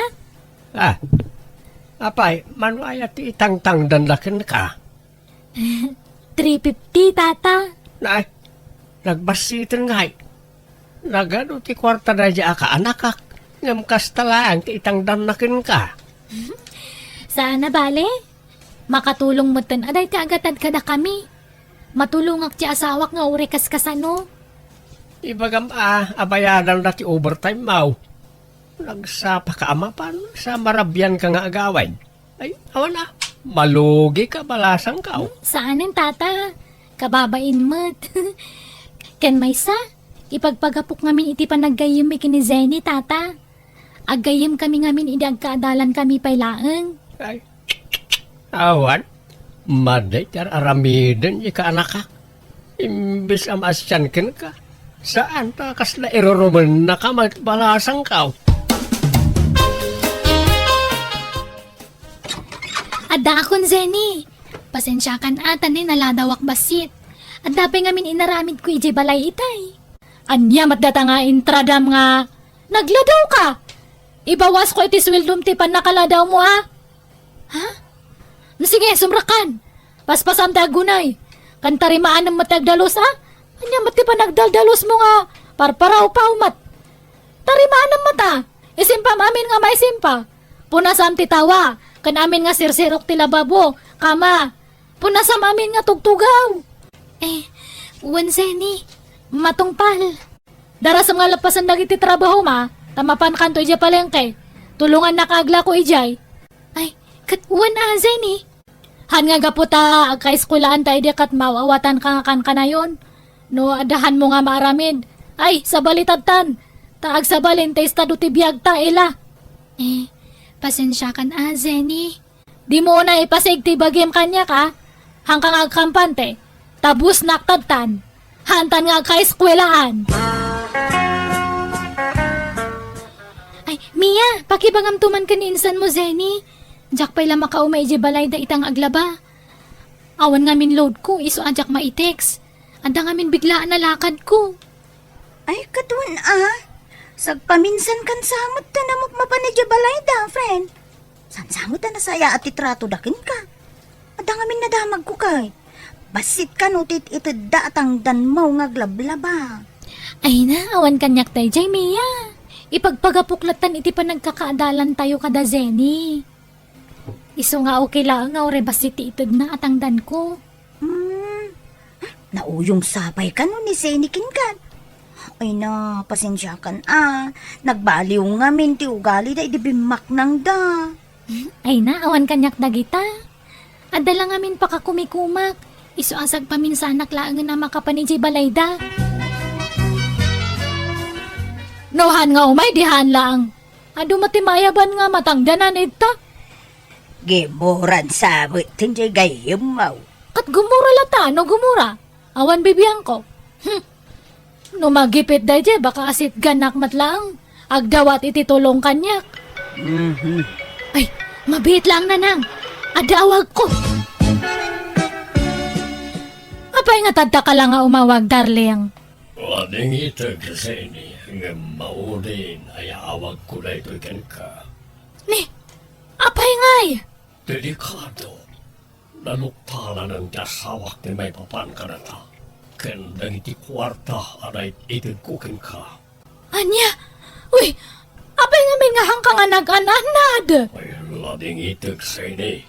Apay, manwaya ti itangtang dan lakin ka. 350, tata. Nay, nagbasitin ngay. Nagano ti kwarta na dya ka anakak. Ngam kastalaan ti itang dan lakin ka. Sana bale? Makatulong mo tan aday ti agatad kada kami. Matulong ak ti asawak nga uri kaskasano. Ibagam abayaran na ti overtime mau. Nagsapa ka ama pan sa marabyan ka nga agawad. Ay, awan na. Malugi ka balasang ka. Saanin tata? Kababain mo't. Ken maysa, ipagpagapok ngamin iti panaggayim kini Zenny tata. Aggayim kami ngamin idi agkaadalan kami pailaeng. Ay, awan. Maday tar aramiden ika anak ka. Imbis amasyan ken ka. Saan ta kasla iroroman na ka balasang ka? Adda akon Zenny. Pasensya kan atan ni naladawak basit. Adda pa ngamin inaramid ko ije balay itay. Anya matdata nga intradam nga. Nagladaw ka. Ibawas ko iti swildom ti pan nakaladaw mo ha. Ha? Sige, sumrakan. Paspasam tagunay. Kantarimaan ng matagdalos ha. Anya mati pa nagdaldalos mo nga. Parparaw pa umat. Tarimaan ng mata. Isimpa amin nga may simpa. Punasam ti tawa. Kan amin nga sirsirok ti lababo. Kama. Punasam amin nga tugtugaw. Uwan Zenny. Matungpal. Darasam nga lapasan dagiti trabaho ma. Tamapan kanto ija palengke. Tulungan na kaagla ko ijay. Ay, kat uwan Zenny. Han nga gaputa agka-eskulaan tayo di kat mawawatan ka nga kan kanayon. No, adahan mo nga maaramid. Ay, sa balitatan. Taag sa balin, estado ti biyag ta, ila. Pasensya kan Zenny. Di mo na ipasig ti bagim kanya ka. Hangkang agkampante. Tabus naktadtan. Hantan nga agka-eskwelaan. Ay, Mia, pakibangam tuman kaninsan mo, Zenny. Diyak pa'y lang makaumay di balay da itang aglaba. Awan nga min load ko, iso ajak maitex. Anda nga min biglaan na lakad ko. Ay, katuan sagpaminsan kan samot ta namok mapanidya balay da, friend. San samot ta nasaya at itrato dakin ka. Ada nga min nadamag ko kay. Basit ka no iti datang dan mo nga glablaba. Ay na, awan kanyak tayo, Jay Mia. Ipagpagapuklatan iti pa nagkakaadalan tayo kada Zenny. Iso nga okay lang nga ore basiti itod na atangdan ko. Nauyong sapay ka no ni Zenny kinkan. Ay na, pasensya kan nagbaliw nga min ti ugali da idibimak nang da. Ay na, awan kanyak dagita. Adala nga min pakakumikumak. Iso asag paminsanak laang na makapanijay balayda. Nohan nga umay dihan lang. Ado matimayaban nga matangdanan ita. Gimuran sabit tinjay gayem mau. Kat gumura lata, no gumura. Awan bibiyang ko. No magipit dahi baka asit ganak matlang. Agdawat iti tulong kanyak. Ay, mabit lang nanang. Adawag ko. Apay nga tadta ka lang nga umawag, darling. Wading itag sa ini, hanggang maudin ay awag ko na ito ikan ka. Ni, apay ngay. Delikado. Nanukpala ng dasawak ni may papan ka na ta. Kandang iti kwarta anay itid kukin ka. Anya, uy, apay nga may nga hangkang nag-ananad. Ay lading itag sa ini.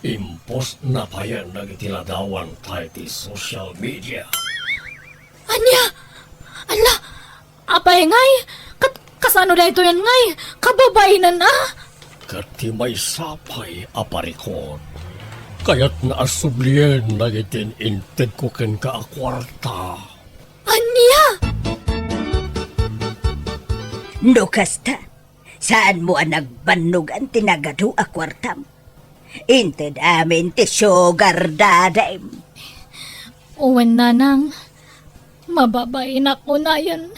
Impos na pa yan nagtiladawan tayo ti social media. Anya, ala, apay ngay, kasano na ito yan ngay, kababainan na. Kati may sapay aparikon. Kaya't naasublien nagitin inted ko ken ka akwarta. Anya! No kasta, saan mo ang nagbanog ang tinagado akwartam? Inted amin ti sugar daddy. Uwan nanang, mababain ako na yan.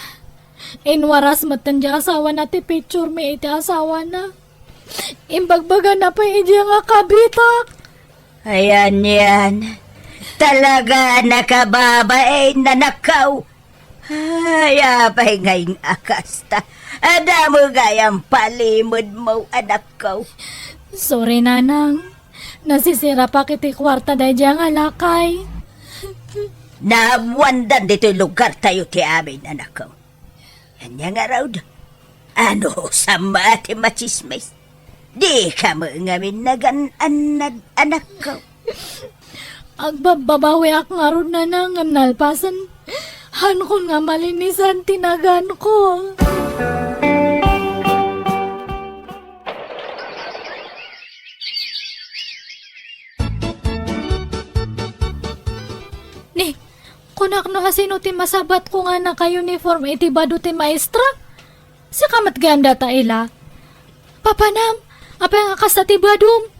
Inwaras matan di asawa na ti picture may iti asawa na. Imbagbaga na pa iti nga kabitak. Ayan yan. Talaga nakababain na nakaw. Ay, apay ngayong akasta. Ada mo gayang palimod mo, anak ko. Sorry nanang, nasisira pa kiti kwarta dahi di nga lakay. Naamwandan dito lugar tayo ti amin, anak ko. Yan nga raw. Ano sa mati machismis? Di ka mo ngamin nagananad anak ko. Agbababawi ak nga ron na nang nalpasan. Hankon nga malinisan tinagan ko. Ni, kunak na kasi no ti masabat ko nga naka-uniform iti bado ti maestra. Si kamat ganda ta ila. Papanam, apa nga kas ti badum?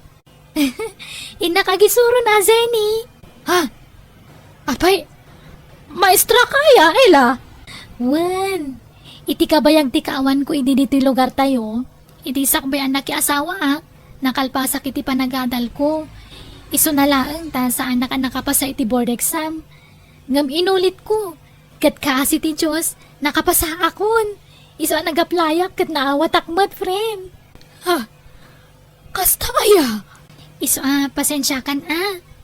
Inakagisuro na, Zenny. Ha? Apay, maestra kaya, ila? Wan, iti kabayag ti kaawan ko idi diti lugar tayo. Iti sakbayan na ki asawa, nakalpasak iti panagadal ko. Iso na laang ta saan nakapasa iti board exam. Ngam inulit ko. Kat kaasi ti Diyos, nakapasa akon. Iso ang nagaplayak kat naawat akmat, friend. Ha? Kasta kaya? Iso pasensya kan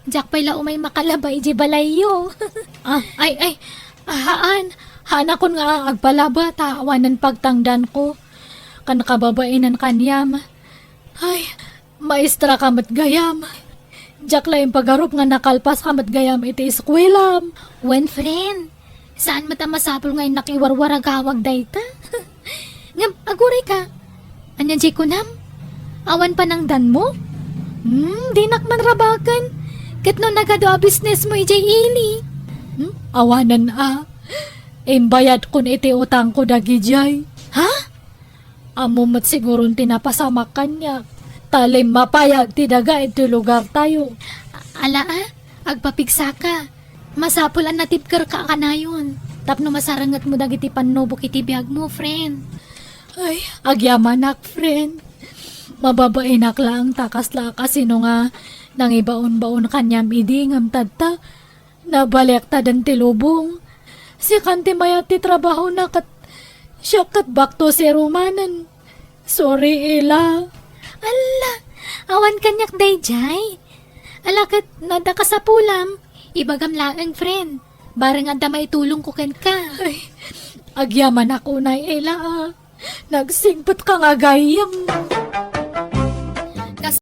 Jack pala umay makalabay di balayo. Hana kon nga agpalaba taawanan pagtangdan ko. Kan kababainan kanyam. Ay, maestra kamat gayam. Jack la yung pagarup nga nakalpas kamat gayam iti iskwelam. When friend, saan mata masapol ngayon nakiwarwaragawag dayta? Ngam, aguray ka. Anya di ko nam? Awan pa ng dan mo? Di nakman rabakan. Kat no nagado a business mo ijay ili. Awanan Imbayad kun iti utang ko dagi jay. Ha? Amumat sigurong tinapasamak kanya. Talim mapayag ti daga iti lugar tayo. Ala agpapigsa ka. Masapulan na tipker ka kanayon. Tapno masarangat mo dagiti panubok iti biyag mo, friend. Ay, agyamanak, friend. Mababainak lang takas la kasino nga nang ibaon-baon kanyam idingam tadta. Nabalik ta dan ti lubong. Si kanti mayat ti trabaho na kat siya kat bakto si Romanan. Sorry, Ila. Ala, awan kanyak dayjay. Ala kat nada ka sa pulam. Ibagam laang, friend. Barang anda may tulong ko ken ka. Ay, agyaman ako na, Ila. Nagsingpot ka nga gayam.